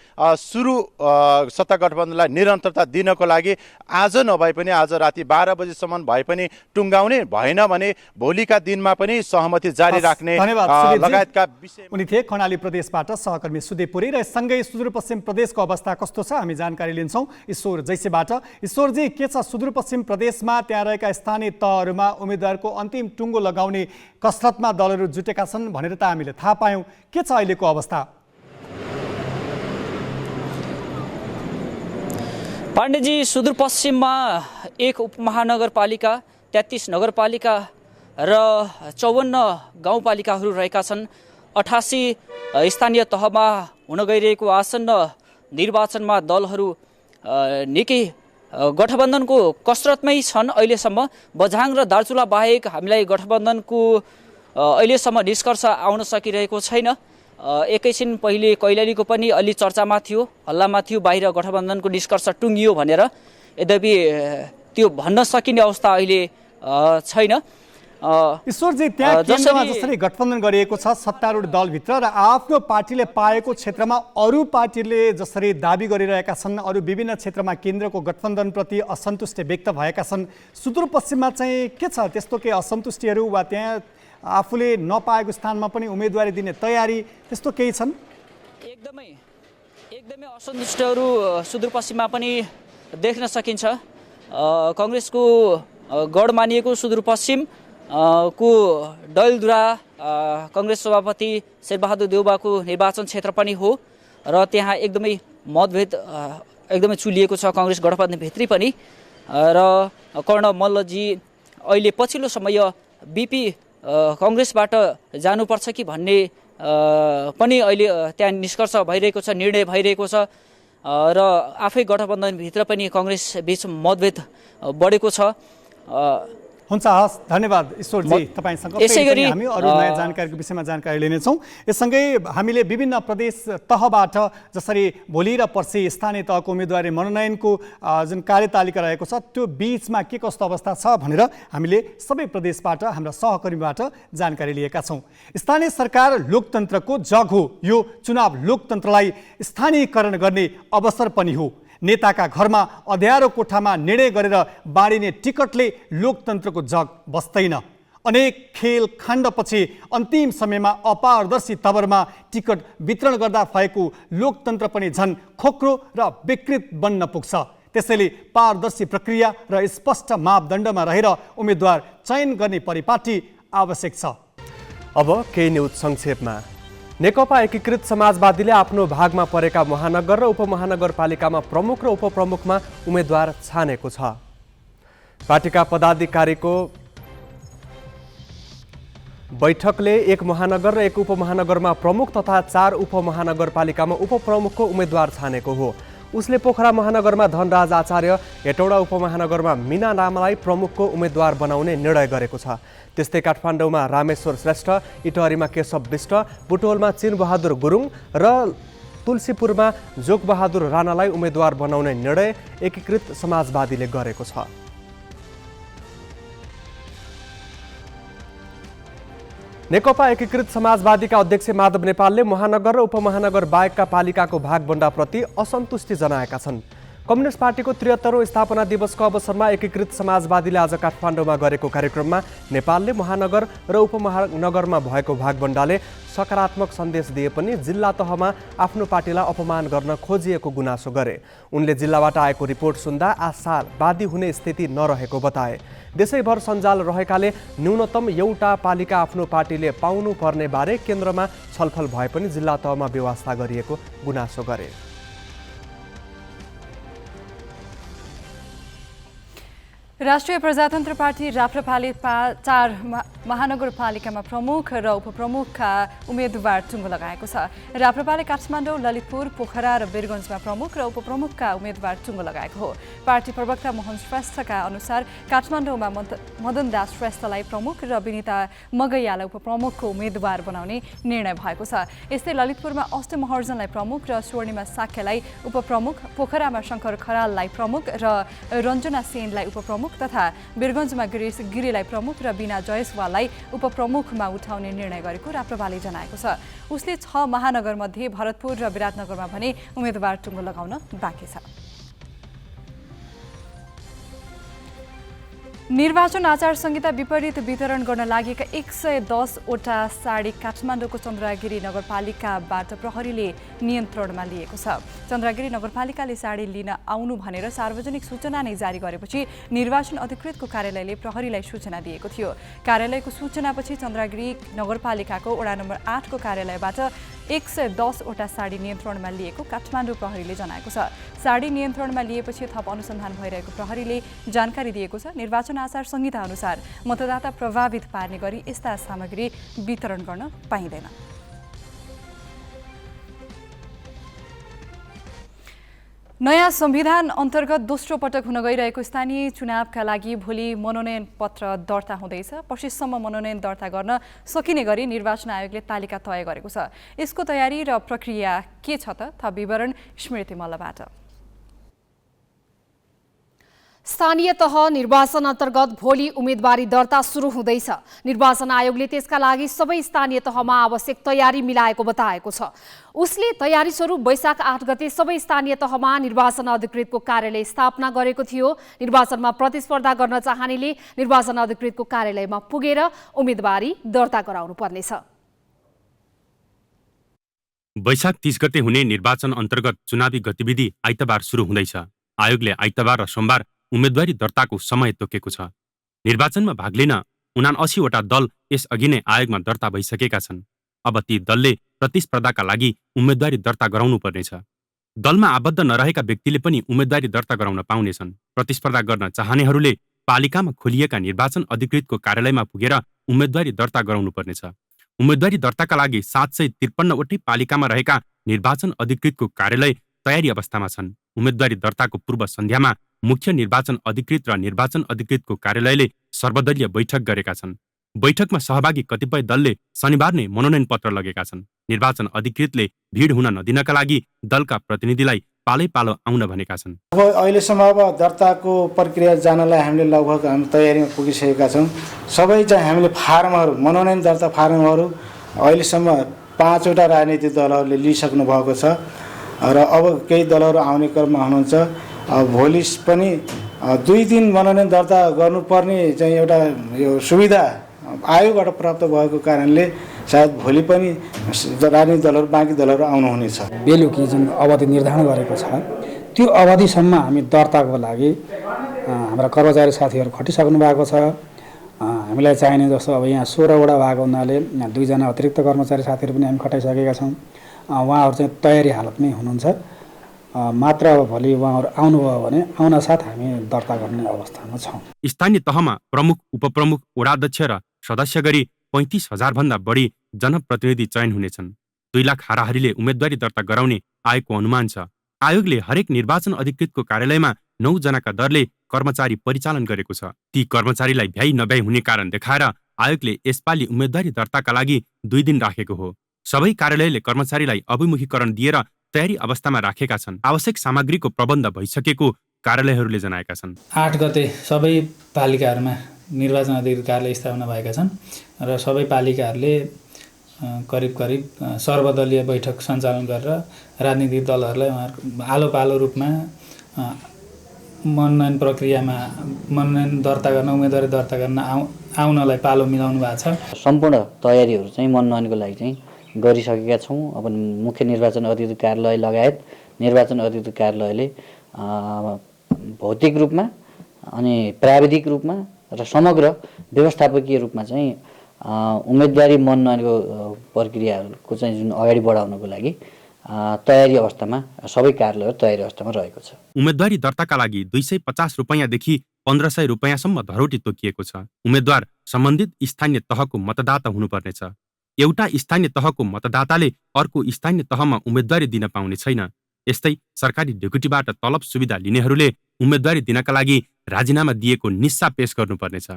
सत्ता गठबन्धनलाई निरन्तरता दिनको लागि आज नभए पनि आज राति 12 बजेसम्म भए पनि टुङ्गाउने, भएन भने भोलिका दिनमा पनि सहमति जारी राख्ने लगायतका विषय। उनी थिए कर्णाली प्रदेशबाट सहकर्मी सुदेव पुरी। र सँगै सुदूरपश्चिम प्रदेशको अवस्था कस्तो छ हामी जानकारी लिन्छौँ ईश्वर जैसेबाट। ईश्वरजी, के छ सुदूरपश्चिम प्रदेशमा त्यहाँ रहेका स्थानीय तहहरूमा उम्मेदवारको अन्तिम टुङ्गो लगाउने कसरतमा दलहरू जुटेका छन् भनेर त हामीले थाहा पायौँ। के छ अहिलेको अवस्था? पाण्डेजी, सुदूरपश्चिममा 1 उपमहानगरपालिका, 33 नगरपालिका र 54 गाउँपालिकाहरू रहेका छन्। 88 स्थानीय तहमा हुन गइरहेको आसन्न निर्वाचनमा दलहरू निकै गठबन्धनको कसरतमै छन्। अहिलेसम्म बझाङ र दार्चुला बाहेक हामीलाई गठबन्धनको अहिलेसम्म निष्कर्ष आउन सकिरहेको छैन। एकैछिन पहिले कैलालीको पनि अलि चर्चामा थियो, हल्लामा थियो, बाहिर गठबन्धनको निष्कर्ष टुङ्गियो भनेर। यद्यपि त्यो भन्न सकिने अवस्था अहिले छैन। ईश्वरजी, त्यहाँ केन्द्रमा जसरी गठबन्धन गरिएको छ सत्तारूढ दलभित्र र आफ्नो पार्टीले पाएको क्षेत्रमा अरू पार्टीले जसरी दाबी गरिरहेका छन्, अरू विभिन्न क्षेत्रमा केन्द्रको गठबन्धनप्रति असन्तुष्टि व्यक्त भएका छन्, सुदूरपश्चिममा चाहिँ के छ त्यस्तो केही असन्तुष्टिहरू वा त्यहाँ आफूले नपाएको स्थानमा पनि उम्मेदवारी दिने तयारी त्यस्तो केही छन्? एकदमै असन्तुष्टहरू सुदूरपश्चिममा पनि देख्न सकिन्छ। काङ्ग्रेसको गढ मानिएको सुदूरपश्चिम को डैलधुरा काङ्ग्रेस सभापति शेरबहादुर देउबाको निर्वाचन क्षेत्र पनि हो र त्यहाँ एकदमै मतभेद एकदमै चुलिएको छ काङ्ग्रेस गठबन्धनभित्री पनि। र कर्ण मल्लजी अहिले पछिल्लो समय बिपी काङ्ग्रेसबाट जानुपर्छ कि भन्ने पनि अहिले त्यहाँ निष्कर्ष भइरहेको छ, निर्णय भइरहेको छ र आफै गठबन्धनभित्र पनि काङ्ग्रेस बीच मतभेद बढेको छ। हुन्छ, हस्, धन्यवाद ईश्वरजी तपाईँसँग। यसैगरी हामी अरू नयाँ जानकारीको विषयमा जानकारी लिनेछौँ। यससँगै हामीले विभिन्न प्रदेश तहबाट जसरी भोलि र पर्सि स्थानीय तहको उम्मेदवारी मनोनयनको जुन कार्यतालिका रहेको छ त्यो बीचमा के कस्तो अवस्था छ भनेर हामीले सबै प्रदेशबाट हाम्रा सहकर्मीबाट जानकारी लिएका छौँ। स्थानीय सरकार लोकतन्त्रको जग हो। यो चुनाव लोकतन्त्रलाई स्थानीयकरण गर्ने अवसर पनि हो। नेताका घरमा अँध्यारो कोठामा निर्णय गरेर बाँडिने टिकटले लोकतन्त्रको जग बस्दैन। अनेक खेल खण्डपछि अन्तिम समयमा अपारदर्शी तवरमा टिकट वितरण गर्दा भएको लोकतन्त्र पनि झन् खोक्रो र विकृत बन्न पुग्छ। त्यसैले पारदर्शी प्रक्रिया र स्पष्ट मापदण्डमा रहेर उम्मेदवार चयन गर्ने परिपाटी आवश्यक छ। अब केही न्युज संक्षेपमा। नेकपा एकीकृत समाजवादीले आफ्नो भागमा परेका महानगर र उपमहानगरपालिकामा प्रमुख र उपप्रमुखमा उम्मेद्वार छानेको छ। पार्टीका पदाधिकारीको बैठकले एक महानगर र एक उपमहानगरमा प्रमुख तथा 4 उपमहानगरपालिकामा उपप्रमुखको उम्मेद्वार छानेको हो। उसले पोखरा महानगरमा धनराज आचार्य, हेटौडा उपमहानगरमा मीना रामलाई प्रमुखको उम्मेद्वार बनाउने निर्णय गरेको छ। त्यस्तै काठमाडौँमा रामेश्वर श्रेष्ठ, इटहरीमा केशव विष्ट, बुटवलमा चिनबहादुर गुरुङ र तुलसीपुरमा जोगबहादुर राणालाई उम्मेद्वार बनाउने निर्णय एकीकृत समाजवादीले गरेको छ। नेकपा एकीकृत समाजवादीका अध्यक्ष माधव नेपालले महानगर र उपमहानगर बाहेकका पालिकाको भागबण्डाप्रति असन्तुष्टि जनाएका छन्। कम्युनिस्ट पार्टीको 73औं स्थापना दिवसको अवसरमा एकीकृत समाजवादीले आज काठमाडौँमा गरेको कार्यक्रममा नेपालले महानगर र उपमहानगरमा भएको भागबण्डाले सकारात्मक सन्देश दिए पनि जिल्ला तहमा आफ्नो पार्टीलाई अपमान गर्न खोजिएको गुनासो गरे। उनले जिल्लाबाट आएको रिपोर्ट सुन्दा आशावादी हुने स्थिति नरहेको बताए। देशैभर सञ्जाल रहेकाले न्यूनतम एउटा पालिका आफ्नो पार्टीले पाउनुपर्ने बारे केन्द्रमा छलफल भए पनि जिल्ला तहमा व्यवस्था गरिएको गुनासो गरे। राष्ट्रिय प्रजातन्त्र पार्टी राप्रपाले 4 महानगरपालिकामा प्रमुख र उपप्रमुखका उम्मेद्वार टुङ्गो लगाएको छ। राप्रपाले काठमाडौँ, ललितपुर, पोखरा र वीरगञ्जमा प्रमुख र उपप्रमुखका उम्मेद्वार टुङ्गो लगाएको हो। पार्टी प्रवक्ता मोहन श्रेष्ठका अनुसार काठमाडौँमा मदन दास श्रेष्ठलाई प्रमुख र विनिता मगैयालाई उपप्रमुखको उम्मेद्वार बनाउने निर्णय भएको छ। यस्तै ललितपुरमा अष्टमहर्जनलाई प्रमुख र स्वर्णिमा साक्यलाई उपप्रमुख, पोखरामा शङ्कर खराललाई प्रमुख र रञ्जना सेनलाई उपप्रमुख तथा वीरगञ्जमा गिरीश गिरीलाई प्रमुख र बिना जयसवाललाई उपप्रमुखमा उठाउने निर्णय गरेको राप्रपाले जनाएको छ। उसले 6 महानगरमध्ये भरतपुर र विराटनगरमा भने उम्मेद्वार टुङ्गो लगाउन बाँकी छ। निर्वाचन आचार संहिता विपरीत वितरण गर्न लागेका 110वटा साडी काठमाडौँको चन्द्रगिरी नगरपालिकाबाट प्रहरीले नियन्त्रणमा लिएको छ। चन्द्रगिरी नगरपालिकाले साडी लिन आउनु भनेर सार्वजनिक सूचना नै जारी गरेपछि निर्वाचन अधिकृतको कार्यालयले प्रहरीलाई सूचना दिएको थियो। कार्यालयको सूचनापछि चन्द्रगिरी नगरपालिकाको वडा नम्बर 8 को कार्यालयबाट 110वटा साडी नियन्त्रणमा लिएको काठमाडौँ प्रहरीले जनाएको छ। साडी नियन्त्रणमा लिएपछि थप अनुसन्धान भइरहेको प्रहरीले जानकारी दिएको छ। निर्वाचन आचार संहिता अनुसार मतदाता प्रभावित पार्ने गरी यस्ता सामग्री वितरण गर्न पाइँदैन। नयाँ संविधान अन्तर्गत दोस्रो पटक हुन गइरहेको स्थानीय चुनावका लागि भोलि मनोनयन पत्र दर्ता हुँदैछ। 25सम्म मनोनयन दर्ता गर्न सकिने गरी निर्वाचन आयोगले तालिका तय गरेको छ। यसको तयारी र प्रक्रिया के छ त थप विवरण स्मृति मल्लबाट। स्थानीय तह निर्वाचन अन्तर्गत भोलि उम्मेदवारी दर्ता सुरु हुँदैछ। निर्वाचन आयोगले त्यसका लागि सबै स्थानीय तहमा आवश्यक तयारी मिलाएको बताएको छ। उसले तयारी स्वरूप वैशाख 8 गते सबै स्थानीय तहमा निर्वाचन अधिकृतको कार्यालय स्थापना गरेको थियो। निर्वाचनमा प्रतिस्पर्धा गर्न चाहनेले निर्वाचन अधिकृतको कार्यालयमा पुगेर उम्मेदवारी दर्ता गराउनु पर्नेछ। वैशाख 30 गते हुने निर्वाचन अन्तर्गत चुनावी गतिविधि आइतबार सुरु हुँदैछ। आयोगले आइतबार र सोमबार उम्मेदवारी दर्ताको समय तोकेको छ। निर्वाचनमा भाग लिन 79वटा दल यसअघि नै आयोगमा दर्ता भइसकेका छन्। अब ती दलले प्रतिस्पर्धाका लागि उम्मेदवारी दर्ता गराउनु पर्नेछ। दलमा आबद्ध नरहेका व्यक्तिले पनि उम्मेदवारी दर्ता गराउन पाउनेछन्। प्रतिस्पर्धा गर्न चाहनेहरूले पालिकामा खोलिएका निर्वाचन अधिकृतको कार्यालयमा पुगेर उम्मेदवारी दर्ता गराउनु पर्नेछ। उम्मेदवारी दर्ताका लागि 753वटै पालिकामा रहेका निर्वाचन अधिकृतको कार्यालय तयारी अवस्थामा छन्। उम्मेदवारी दर्ताको पूर्व सन्ध्यामा मुख्य निर्वाचन अधिकृत र निर्वाचन अधिकृतको कार्यालयले सर्वदलीय बैठक गरेका छन्। बैठकमा सहभागी कतिपय दलले शनिबार नै मनोनयन पत्र लगेका छन्। निर्वाचन अधिकृतले भिड हुन नदिनका लागि दलका प्रतिनिधिलाई पालै पालो आउन भनेका छन्। अब अहिलेसम्म दर्ताको प्रक्रिया जानलाई हामीले लगभग हामी तयारीमा पुगिसकेका छौँ। सबै चाहिँ हामीले फार्महरू मनोनयन दर्ता फार्महरू अहिलेसम्म 5वटा राजनीतिक दलहरूले लिइसक्नु भएको छ र अब केही दलहरू आउने क्रममा हुनुहुन्छ। भोलि पनि 2 दिन मनोनयन दर्ता गर्नुपर्ने चाहिँ एउटा यो सुविधा आयोगबाट प्राप्त भएको कारणले सायद भोलि पनि राजनीतिक दलहरू बाँकी दलहरू आउनुहुनेछ। बेलुकी जुन अवधि निर्धारण गरेको छ त्यो अवधिसम्म हामी दर्ताको लागि हाम्रा कर्मचारी साथीहरू खटिसक्नु भएको छ। हामीलाई चाहिने जस्तो अब यहाँ 16वटा भएको हुनाले यहाँ 2 जना अतिरिक्त कर्मचारी साथीहरू पनि हामी खटाइसकेका छौँ। उहाँहरू चाहिँ तयारी हालतमै हुनुहुन्छ। मात्र अब भोलि उहाँहरू आउनुभयो भने आउन साथ हामी दर्ता गर्ने अवस्थामा छौँ। स्थानीय तहमा प्रमुख, उपप्रमुख, वडाध्यक्ष र सदस्य गरी 35,000 भन्दा बढी जनप्रतिनिधि चयन हुनेछन्। 2 लाख हाराहारीले उम्मेदवारी दर्ता गराउने आयोगको अनुमान छ। आयोगले हरेक निर्वाचन अधिकृतको कार्यालयमा 9 जनाका दरले कर्मचारी परिचालन गरेको छ। ती कर्मचारीलाई भ्याइ नभ्याइ हुने कारण देखाएर आयोगले यसपालि उम्मेदवारी दर्ताका लागि 2 दिन राखेको हो। सबै कार्यालयले कर्मचारीलाई अभिमुखीकरण दिएर तयारी अवस्थामा राखेका छन्। आवश्यक सामग्रीको प्रबन्ध भइसकेको कार्यालयहरूले जनाएका छन्। 8 गते सबै पालिकाहरूमा निर्वाचन अधिकृत कार्यालय स्थापना भएका छन् र सबै पालिकाहरूले करिब सर्वदलीय बैठक सञ्चालन गरेर राजनीतिक दलहरूलाई आलो पालो रूपमा मनोनयन प्रक्रियामा मनोनयन दर्ता गर्न, उम्मेदवारी दर्ता गर्न आउनलाई पालो मिलाउनु भएको छ। सम्पूर्ण तयारीहरू चाहिँ मनोनयनको लागि चाहिँ गरिसकेका छौँ। अब मुख्य निर्वाचन अधिकृत कार्यालय लगायत निर्वाचन अधिकृत कार्यालयले भौतिक रूपमा अनि प्राविधिक रूपमा र समग्र व्यवस्थापकीय रूपमा चाहिँ उम्मेदवारी मनोनयनको प्रक्रियाहरूको चाहिँ जुन अगाडि बढाउनको लागि तयारी अवस्थामा सबै कार्यालयहरू तयारी अवस्थामा रहेको छ। उम्मेदवारी दर्ताका लागि 250 रुपैयाँदेखि 1500 रुपैयाँसम्म धरोटी तोकिएको छ। उम्मेदवार सम्बन्धित स्थानीय तहको मतदाता हुनुपर्नेछ। एउटा स्थानीय तहको मतदाताले अर्को स्थानीय तहमा उम्मेदवारी दिन पाउने छैन। यस्तै सरकारी ढुकुटीबाट तलब सुविधा लिनेहरूले उम्मेदवारी दिनका लागि राजीनामा दिएको निस्सा पेश गर्नुपर्नेछ।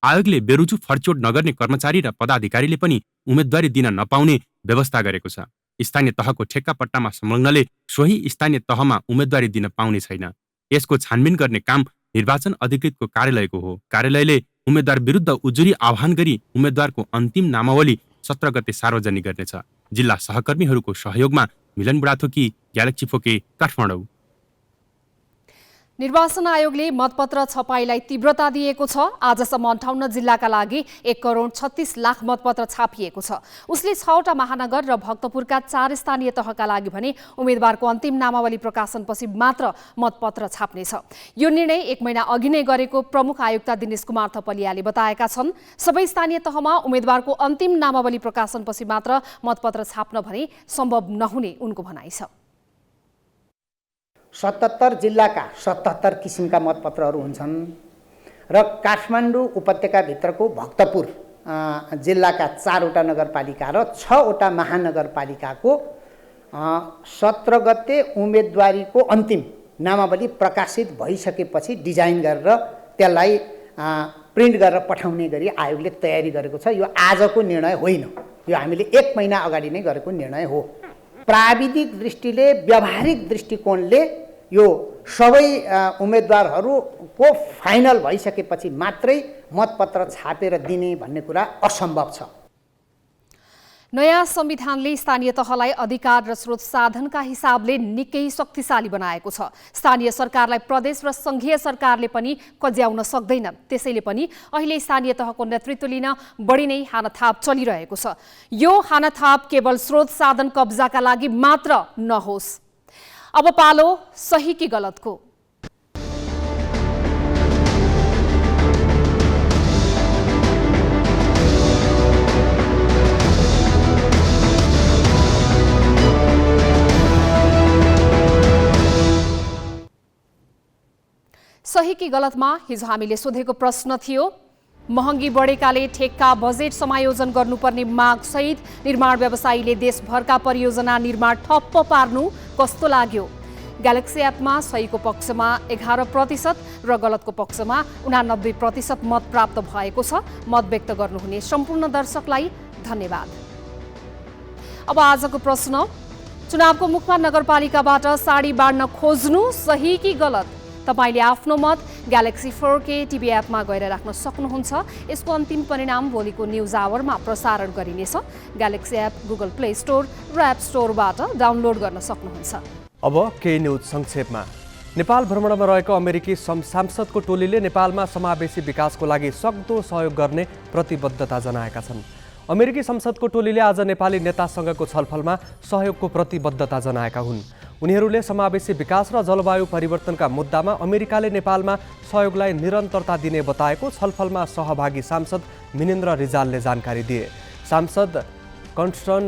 आयोगले बेरुजु फर्चोट नगर्ने कर्मचारी र पदाधिकारीले पनि उम्मेदवारी दिन नपाउने व्यवस्था गरेको छ। स्थानीय तहको ठेक्का पट्टामा संलग्नले सोही स्थानीय तहमा उम्मेदवारी दिन पाउने छैन। यसको छानबिन गर्ने काम निर्वाचन अधिकृतको कार्यालयको हो। कार्यालयले उम्मेदवार विरुद्ध उजुरी आह्वान गरी उम्मेदवारको अन्तिम नामावली 17 गते सार्वजनिक गर्नेछ। जिल्ला सहकर्मीहरूको सहयोगमा मिलन बुढाथोकी, ग्यालेक्सी फोके, काठमाडौँ। निर्वाचन आयोगले मतपत्र छपाईलाई तीव्रता दिएको छ। आजसम्म 58 जिल्लाका लागि 1,36,00,000 मतपत्र छापिएको छ। उसले 6वटा महानगर र भक्तपुरका 4 स्थानीय तहका लागि भने उम्मेदवारको अन्तिम नामावली प्रकाशनपछि मात्र मतपत्र छाप्नेछ। यो निर्णय 1 महिना अघि नै गरेको प्रमुख आयुक्त दिनेश कुमार थपलियाले बताएका छन्। सबै स्थानीय तहमा उम्मेदवारको अन्तिम नामावली प्रकाशनपछि मात्र मतपत्र छाप्न भने सम्भव नहुने उनको भनाइ छ। 77 जिल्लाका 77 किसिमका मतपत्रहरू हुन्छन् र काठमाडौँ उपत्यकाभित्रको भक्तपुर जिल्लाका 4वटा नगरपालिका र 6वटा महानगरपालिकाको 17 गते उम्मेदवारीको अन्तिम नामावली प्रकाशित भइसकेपछि डिजाइन गरेर त्यसलाई प्रिन्ट गरेर पठाउने गरी आयोगले तयारी गरेको छ। यो आजको निर्णय होइन, यो हामीले 1 महिना अगाडि नै गरेको निर्णय हो। प्राविधिक दृष्टिले, व्यावहारिक दृष्टिकोणले यो सबै उम्मेदवारहरूको फाइनल भइसकेपछि मात्रै मतपत्र छापेर दिने भन्ने कुरा असम्भव छ। नयाँ संविधानले स्थानीय तहलाई अधिकार र स्रोत साधनका हिसाबले निकै शक्तिशाली बनाएको छ। स्थानीय सरकारलाई प्रदेश र संघीय सरकारले पनि कज्याउन सक्दैनन्। त्यसैले पनि अहिले स्थानीय तहको नेतृत्व लिन बढी नै हानाथाप चलिरहेको छ। यो हानाथाप केवल स्रोत साधन कब्जाका लागि मात्र नहोस्। अब पालो सही कि गलतको। सही कि गलतमा हिजो हामीले सोधेको प्रश्न थियो, महँगी बढेकाले ठेक्का बजेट समायोजन गर्नुपर्ने माग सहित निर्माण व्यवसायीले देशभरका परियोजना निर्माण ठप्प पार्नु कस्तो लाग्यो? ग्यालेक्सी एपमा सहीको पक्षमा 11% र गलतको पक्षमा 89% मत प्राप्त भएको छ। मत व्यक्त गर्नुहुने सम्पूर्ण दर्शकलाई धन्यवाद। अब आजको प्रश्न, चुनावको मुखमा नगरपालिकाबाट साडी बाँड्न खोज्नु सही कि गलत? तपाईले आफ्नो मत ग्यालेक्सी 4K टिभी एपमा गएर राख्न सक्नुहुन्छ। यसको अन्तिम परिणाम भोलिको न्युज आवरमा प्रसारण गरिनेछ। Galaxy app Google play store र एप स्टोरबाट डाउनलोड गर्न सक्नुहुन्छ। अब केही न्युज संक्षेपमा। नेपाल भ्रमणमा रहेको अमेरिकी सांसदको टोलीले नेपालमा समावेशी विकासको लागि सक्दो सहयोग गर्ने प्रतिबद्धता जनाएका छन्। अमेरिकी संसदको टोलीले आज नेपाली नेतासँगको छलफलमा सहयोगको प्रतिबद्धता जनाएका हुन्। उनीहरूले समावेशी विकास र जलवायु परिवर्तनका मुद्दामा अमेरिकाले नेपालमा सहयोगलाई निरन्तरता दिने बताएको छलफलमा सहभागी सांसद मिनेन्द्र रिजालले जानकारी दिए। सांसद कन्स्टन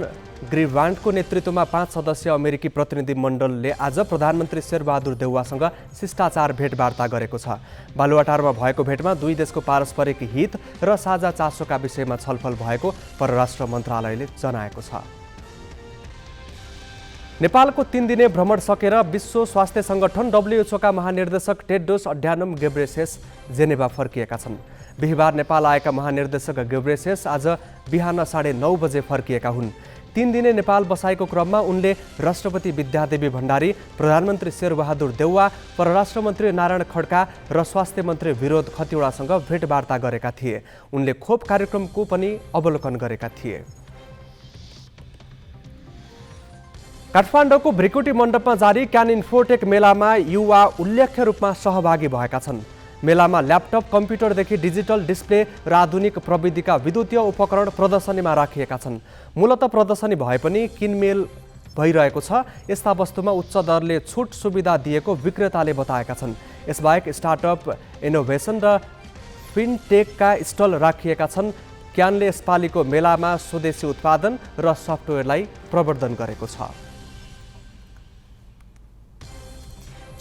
ग्रिभान्टको नेतृत्वमा 5 सदस्यीय अमेरिकी प्रतिनिधि मण्डलले आज प्रधानमन्त्री शेरबहादुर देउवासँग शिष्टाचार भेटवार्ता गरेको छ। बालुवाटारमा भएको भेटमा दुई देशको पारस्परिक हित र साझा चासोका विषयमा छलफल भएको परराष्ट्र मन्त्रालयले जनाएको छ। नेपालको 3 दिने भ्रमण सकेर विश्व स्वास्थ्य सङ्गठन WHO का महानिर्देशक टेड्रोस अड्यानम गेब्रेयेसस जेनेभा फर्किएका छन्। बिहिबार नेपाल आएका महानिर्देशक गेब्रेयेसस आज बिहान 9:30 बजे फर्किएका हुन्। 3 दिने नेपाल बसाइको क्रममा उनले राष्ट्रपति विद्यादेवी भण्डारी, प्रधानमन्त्री शेरबहादुर देउवा, परराष्ट्र मन्त्री नारायण खड्का र स्वास्थ्य मन्त्री विनोद खतिवडासँग भेटवार्ता गरेका थिए। उनले खोप कार्यक्रमको पनि अवलोकन गरेका थिए। काठमाडौँको भ्रिकुटी मण्डपमा जारी क्यान इन्फोटेक मेलामा युवा उल्लेख्य रूपमा सहभागी भएका छन्। मेलामा ल्यापटप, कम्प्युटरदेखि डिजिटल डिस्प्ले र आधुनिक प्रविधिका विद्युतीय उपकरण प्रदर्शनीमा राखिएका छन्। मूलत प्रदर्शनी भए पनि किनमेल भइरहेको छ। यस्ता वस्तुमा उच्च दरले छुट सुविधा दिएको विक्रेताले बताएका छन्। यसबाहेक स्टार्टअप, इनोभेसन र फिनटेकका स्टल राखिएका छन्। क्यानले यसपालिको मेलामा स्वदेशी उत्पादन र सफ्टवेयरलाई प्रवर्धन गरेको छ।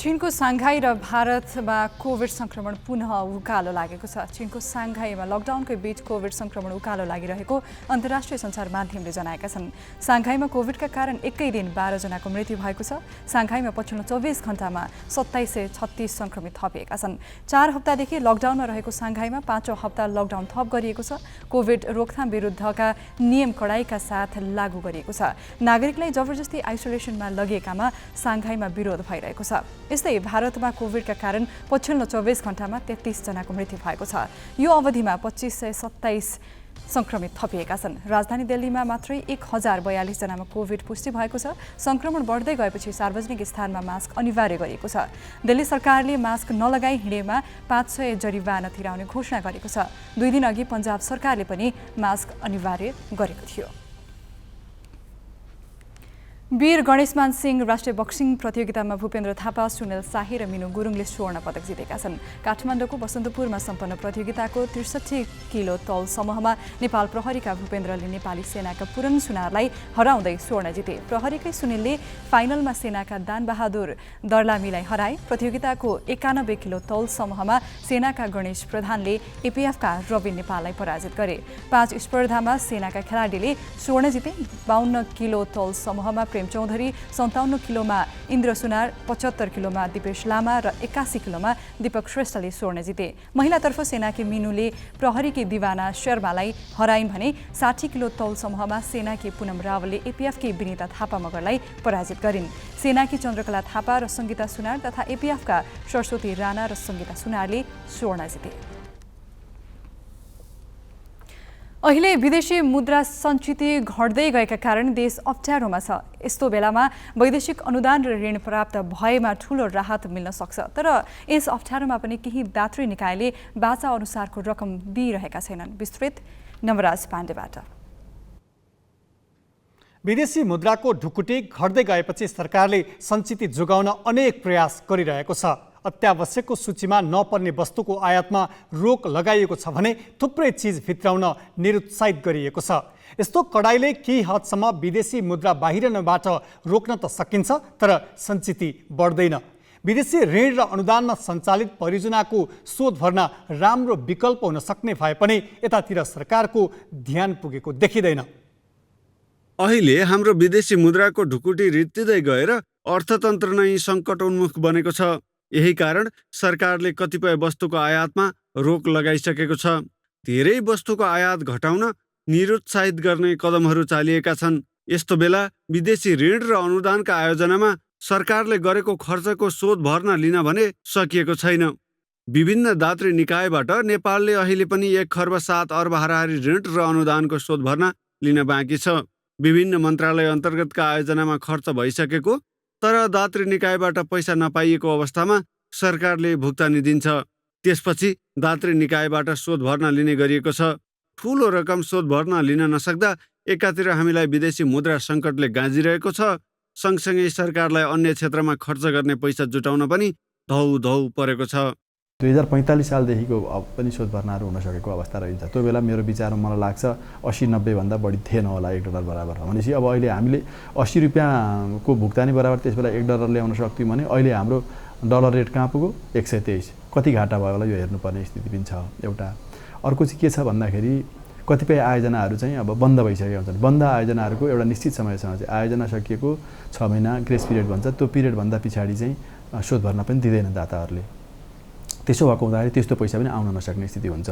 चीनको साङ्घाई र भारतमा कोभिड सङ्क्रमण पुनः उकालो लागेको छ। चीनको साङ्घाईमा लकडाउनकै बीच कोभिड सङ्क्रमण उकालो लागिरहेको अन्तर्राष्ट्रिय सञ्चार माध्यमले जनाएका छन्। साङ्घाईमा कोभिडका कारण एकै दिन 12 जनाको मृत्यु भएको छ। साङ्घाईमा पछिल्लो 24 घण्टामा 2736 सङ्क्रमित थपिएका छन्। 4 हप्तादेखि लकडाउनमा रहेको साङ्घाईमा 5औं हप्ता लकडाउन थप गरिएको छ। कोभिड रोकथाम विरुद्धका नियम कडाइका साथ लागू गरिएको छ। नागरिकलाई जबरजस्ती आइसोलेसनमा लगिएकामा साङ्घाईमा विरोध भइरहेको छ। यस्तै भारतमा कोभिडका कारण पछिल्लो 24 घण्टामा 33 जनाको मृत्यु भएको छ। यो अवधिमा 2527 सङ्क्रमित थपिएका छन्। राजधानी दिल्लीमा मात्रै 1042 जनामा कोभिड पुष्टि भएको छ। सङ्क्रमण बढ्दै गएपछि सार्वजनिक स्थानमा मास्क अनिवार्य गरिएको छ। दिल्ली सरकारले मास्क नलगाई हिँडेमा 500 जरिवाना तिराउने घोषणा गरेको छ। 2 दिन अघि पन्जाब सरकारले पनि मास्क अनिवार्य गरेको थियो। वीर गणेशमान सिंह राष्ट्रिय बक्सिङ प्रतियोगितामा भूपेन्द्र थापा, सुनिल शाही र मिनु गुरुङले स्वर्ण पदक जितेका छन्। काठमाडौँको बसन्तपुरमा सम्पन्न प्रतियोगिताको 63 किलो तौल समूहमा नेपाल प्रहरीका भूपेन्द्रले नेपाली सेनाका पुरन सुनारलाई हराउँदै स्वर्ण जिते। प्रहरीकै सुनिलले फाइनलमा सेनाका दानबहादुर दर्लामीलाई हराए। प्रतियोगिताको 91 किलो तौल समूहमा सेनाका गणेश प्रधानले एपीएफका रविन नेपाललाई पराजित गरे। 5 स्पर्धामा सेनाका खेलाडीले स्वर्ण जिते। 52 किलो तौल समूहमा चौधरी, 57 किलोमा इन्द्र सुनार, 75 किलोमा दिपेश लामा र 81 किलोमा दीपक श्रेष्ठले स्वर्ण जिते। महिलातर्फ सेनाकी मिनुले प्रहरीकी दिवाना शर्मालाई हराइन् भने 60 किलो तौल समूहमा सेनाकी पुनम रावलले एपीएफकी विनिता थापा मगरलाई पराजित गरिन्। सेनाकी चन्द्रकला थापा र सङ्गीता सुनार तथा एपीएफका सरस्वती राणा र सङ्गीता सुनारले स्वर्ण जिते। अहिले विदेशी मुद्रा सञ्चिति घट्दै गएका कारण देश अप्ठ्यारोमा छ। यस्तो बेलामा वैदेशिक अनुदान र ऋण प्राप्त भएमा ठूलो राहत मिल्न सक्छ। तर यस अप्ठ्यारोमा पनि केही दात्री निकायले बाचा अनुसारको रकम दिइरहेका छैनन्। विस्तृत नवराज पाण्डेबाट। विदेशी मुद्राको ढुकुटी घट्दै गएपछि सरकारले सञ्चिति जोगाउन अनेक प्रयास गरिरहेको छ। अत्यावश्यकको सूचीमा नपर्ने वस्तुको आयातमा रोक लगाइएको छ भने थुप्रै चिज भित्राउन निरुत्साहित गरिएको छ। यस्तो कडाइले केही हदसम्म विदेशी मुद्रा बाहिरबाट रोक्न त सकिन्छ, तर सञ्चिति बढ्दैन। विदेशी ऋण र अनुदानमा सञ्चालित परियोजनाको शोध भर्न राम्रो विकल्प हुन सक्ने भए पनि यतातिर सरकारको ध्यान पुगेको देखिँदैन। अहिले हाम्रो विदेशी मुद्राको ढुकुटी रित्तिँदै गएर अर्थतन्त्र नै सङ्कटोन्मुख बनेको छ। यही कारण सरकारले कतिपय वस्तुको आयातमा रोक लगाइसकेको छ। धेरै वस्तुको आयात घटाउन निरुत्साहित गर्ने कदमहरू चालिएका छन्। यस्तो बेला विदेशी ऋण र अनुदानका आयोजनामा सरकारले गरेको खर्चको शोध भर्न लिन भने सकिएको छैन। विभिन्न दात्री निकायबाट नेपालले अहिले पनि 1.7 अर्ब हाराहारी ऋण र अनुदानको शोध भर्न लिन बाँकी छ। विभिन्न मन्त्रालय अन्तर्गतका आयोजनामा खर्च भइसकेको तर दात्री निकायबाट पैसा नपाइएको अवस्थामा सरकारले भुक्तानी दिन्छ। त्यसपछि दात्री निकायबाट शोध भर्न लिने गरिएको छ। ठूलो रकम शोध भर्न लिन नसक्दा एकातिर हामीलाई विदेशी मुद्रा सङ्कटले गाँजिरहेको छ, सँगसँगै सरकारलाई अन्य क्षेत्रमा खर्च गर्ने पैसा जुटाउन पनि धौ परेको छ। 2045 सालदेखिको पनि शोध भर्नाहरू हुन सकेको अवस्था रहन्छ। त्यो बेला मेरो विचारमा मलाई लाग्छ 80-90 भन्दा बढी थिएन होला $1 बराबर। भनेपछि अब अहिले हामीले 80 रुपियाँको भुक्तानी बराबर त्यस बेला $1 ल्याउन सक्थ्यौँ भने अहिले हाम्रो डलर रेट कहाँ पुग्यो? 123। कति घाटा भयो होला यो हेर्नुपर्ने स्थिति पनि छ एउटा। अर्को चाहिँ के छ भन्दाखेरि कतिपय आयोजनाहरू चाहिँ अब बन्द भइसकेका हुन्छन्। बन्द आयोजनाहरूको एउटा निश्चित समयसम्म चाहिँ आयोजना सकिएको 6 महिना ग्रेस पिरियड भन्छ, त्यो पिरियडभन्दा पछाडि चाहिँ शोध भर्न पनि दिँदैन दाताहरूले। त्यसो भएको हुँदाखेरि त्यस्तो पैसा पनि आउन नसक्ने स्थिति हुन्छ।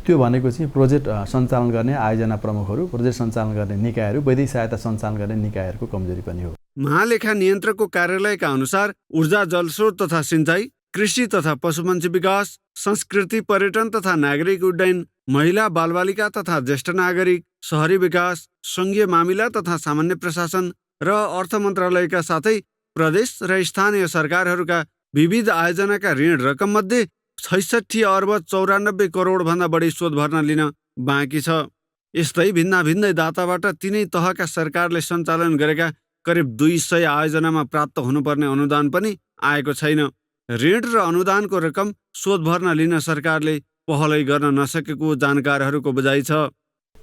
त्यो भनेको चाहिँ प्रोजेक्ट सञ्चालन गर्ने आयोजना प्रमुखहरू, प्रोजेक्ट सञ्चालन गर्ने निकायहरू, वैदेशिक सहायता सञ्चालन गर्ने निकायहरूको कमजोरी पनि हो। महालेखा नियन्त्रकको कार्यालयका अनुसार ऊर्जा जलस्रोत तथा सिंचाई, कृषि तथा पशुपन्छी विकास, संस्कृति पर्यटन तथा नागरिक उड्डयन, महिला बालबालिका तथा ज्येष्ठ नागरिक, शहरी विकास, सङ्घीय मामिला तथा सामान्य प्रशासन र अर्थ मन्त्रालयका साथै प्रदेश र स्थानीय सरकारहरूका विविध आयोजनाका ऋण रकम मध्ये 66 अर्ब 94 करोड भन्दा बढी शोध भर्न लिन बाँकी छ। यस्तै भिन्दै दाताबाट तिनै तहका सरकारले सञ्चालन गरेका करिब 200 आयोजनामा प्राप्त हुनुपर्ने अनुदान पनि आएको छैन। ऋण र अनुदानको रकम शोध भर्न लिन सरकारले पहलै गर्न नसकेको जानकारहरूको बुझाइ छ।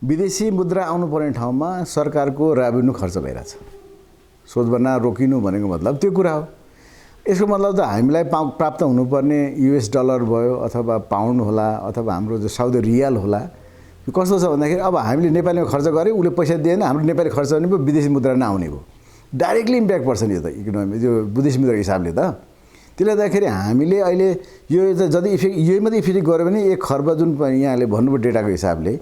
विदेशी मुद्रा आउनुपर्ने ठाउँमा सरकारको रेभेन्यू खर्च भइरहेछ। शोध भर्ना रोकिनु भनेको मतलब त्यो कुरा हो। यसको मतलब त हामीलाई प्राप्त हुनुपर्ने US डलर भयो अथवा पाउन्ड होला अथवा हाम्रो जो साउदी रियाल होला, यो कस्तो छ भन्दाखेरि अब हामीले नेपालीमा खर्च गऱ्यौँ, उसले पैसा दिएन, हाम्रो नेपाली खर्च गर्ने भयो, विदेशी मुद्रा नआउने भयो। डाइरेक्टली इम्प्याक्ट पर्छ नि यो त इकोनोमी, यो विदेशी मुद्राको हिसाबले त। त्यसले गर्दाखेरि हामीले अहिले यो जति यही मात्रै इफेक्ट गऱ्यो भने 1 खर्ब जुन यहाँले भन्नुभयो डेटाको हिसाबले,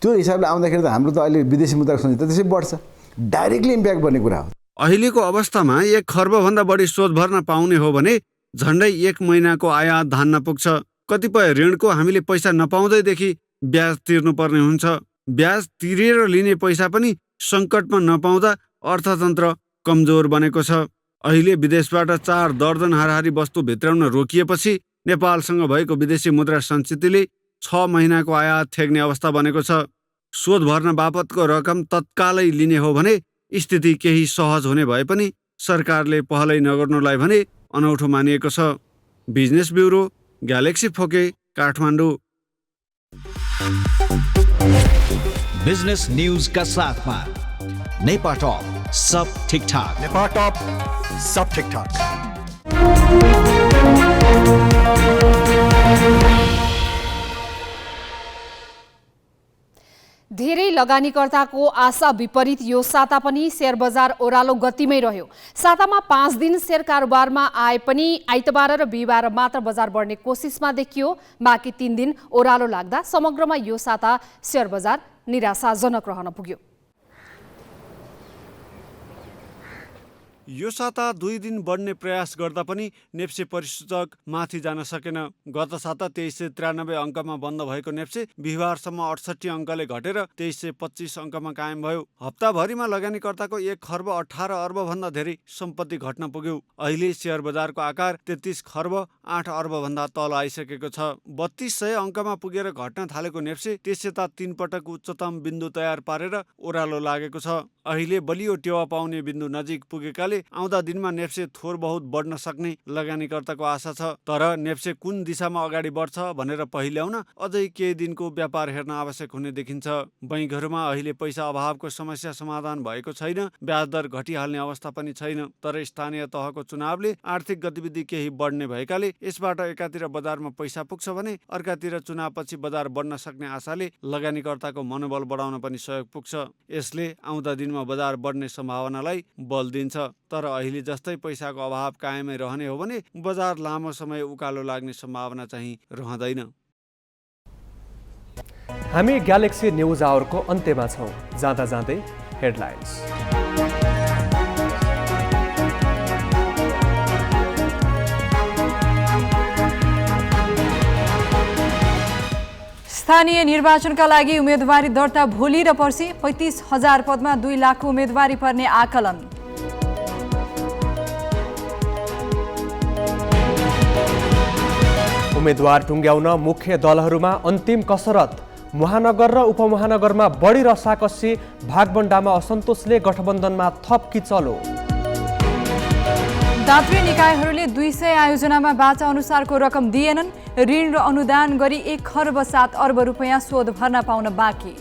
त्यो हिसाबले आउँदाखेरि त हाम्रो त अहिले विदेशी मुद्राको सञ्चय त्यसै बढ्छ। डाइरेक्टली इम्प्याक्ट गर्ने कुरा हो। अहिलेको अवस्थामा 1 खर्बभन्दा बढी शोध भर्न पाउने हो भने झन्डै 1 महिनाको आयात धान्न पुग्छ। कतिपय ऋणको हामीले पैसा नपाउँदैदेखि ब्याज तिर्नुपर्ने हुन्छ। ब्याज तिरेर लिने पैसा पनि सङ्कटमा नपाउँदा अर्थतन्त्र कमजोर बनेको छ। अहिले विदेशबाट 4 दर्जन हाराहारी वस्तु भित्राउन रोकिएपछि नेपालसँग भएको विदेशी मुद्रा सञ्चितले 6 महिनाको आयात थ्याक्ने अवस्था बनेको छ। शोध भर्न बापतको रकम तत्कालै लिने हो भने स्थिति केही सहज हुने भए पनि सरकारले पहलै नगर्नुलाई भने अनौठो मानिएको छ। बिजनेस ब्युरो, ग्यालेक्सी फोके, काठमाडौँ। बिजनेस न्यूज का साथमा नेपा टप सब ठीक ठाक। नेपा टप सब ठीक ठाक। धेरै लगानीकर्ताको आशा विपरीत यो साता पनि शेयर बजार ओह्रालो गतिमै रह्यो। सातामा 5 दिन शेयर कारोबारमा आए पनि आइतबार र बिहिबार मात्र बजार बढ्ने कोसिसमा देखियो। बाँकी 3 दिन ओह्रालो लाग्दा समग्रमा यो साता शेयर बजार निराशाजनक रहन पुग्यो। यो साता 2 दिन बढ्ने प्रयास गर्दा पनि नेप्से परिसूचक माथि जान सकेन। गत साता 2393 अङ्कमा बन्द भएको नेप्से बिहिबारसम्म 68 अङ्कले घटेर 2325 अङ्कमा कायम भयो। हप्ताभरिमा लगानीकर्ताको 1 खर्ब 18 अर्ब भन्दा धेरै सम्पत्ति घट्न पुग्यो। अहिले शेयर बजारको आकार 33 खर्ब 8 अर्ब भन्दा तल आइसकेको छ। 3200 अङ्कमा पुगेर घट्न थालेको नेप्से त्यसयता 3 पटक उच्चतम बिन्दु तयार पारेर ओह्रालो लागेको छ। अहिले बलियो टेवा पाउने बिन्दु नजिक पुगेकाले आउँदा दिनमा नेप्से थोर बहुत बढ्न सक्ने लगानीकर्ताको आशा छ। तर नेप्से कुन दिशामा अगाडि बढ्छ भनेर पहिल्याउन अझै केही दिनको व्यापार हेर्न आवश्यक हुने देखिन्छ। बैंकहरूमा अहिले पैसा अभावको समस्या समाधान भएको छैन। ब्याज दर घटिहाल्ने अवस्था पनि छैन। तर स्थानीय तहको चुनावले आर्थिक गतिविधि केही बढ्ने भएकाले यसबाट एकातिर बजारमा पैसा पुग्छ भने अर्कातिर चुनावपछि बजार बढ्न सक्ने आशाले लगानीकर्ताको मनोबल बढाउन पनि सहयोग पुग्छ। यसले आउँदा दिनमा बजार बढ्ने सम्भावनालाई बल दिन्छ। तर अहिले जस्तै पैसाको अभाव कायमै रहने हो भने बजार लामो समय उकालो लाग्ने सम्भावना चाहिँ रहँदैन। हामी ग्यालेक्सी न्युज आवरको अन्त्यमा छौँ। जाँदा जाँदै हेडलाइन्स। स्थानीय निर्वाचनका लागि उम्मेदवारी दर्ता भोलि र पर्सि 35,000 पदमा 2 लाखको उम्मेदवारी पर्ने आकलन। उम्मेदवार टुङ्ग्याउन मुख्य दलहरूमा अन्तिम कसरत। महानगर र उपमहानगरमा बढी रसाकसी, भागबण्डामा असन्तोषले गठबन्धनमा थप किचलो। क्षेत्रीय निकायहरूले 200 आयोजनामा बाचा अनुसारको रकम दिएनन्। ऋण र अनुदान गरी 1 खर्ब 7 अर्ब रुपियाँ शोध भर्ना पाउन बाँकी।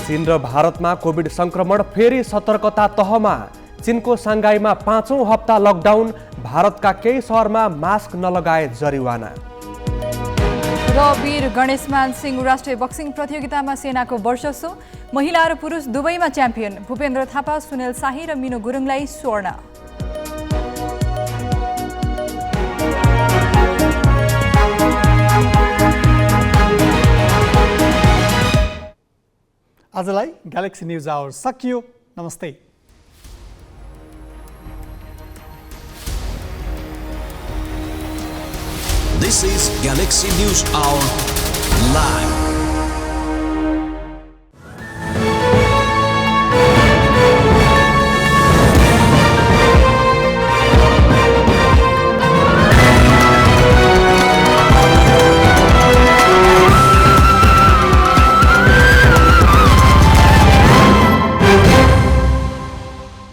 चीन र भारतमा कोभिड संक्रमण फेरि सतर्कता तहमा। चीनको साङ्घाईमा 5औं हप्ता लकडाउन। भारतका केही सहरमा मास्क नलगाए जरिवाना। र वीर गणेशमान सिंह राष्ट्रिय बक्सिङ प्रतियोगितामा सेनाको वर्चस्व। महिला र पुरुष दुवैमा च्याम्पियन। भूपेन्द्र थापा, सुनिल शाही र मिनु गुरुङलाई स्वर्ण। आजलाई ग्यालेक्सी न्युज आवर सकियो। नमस्ते। This is Galaxy News Hour Live.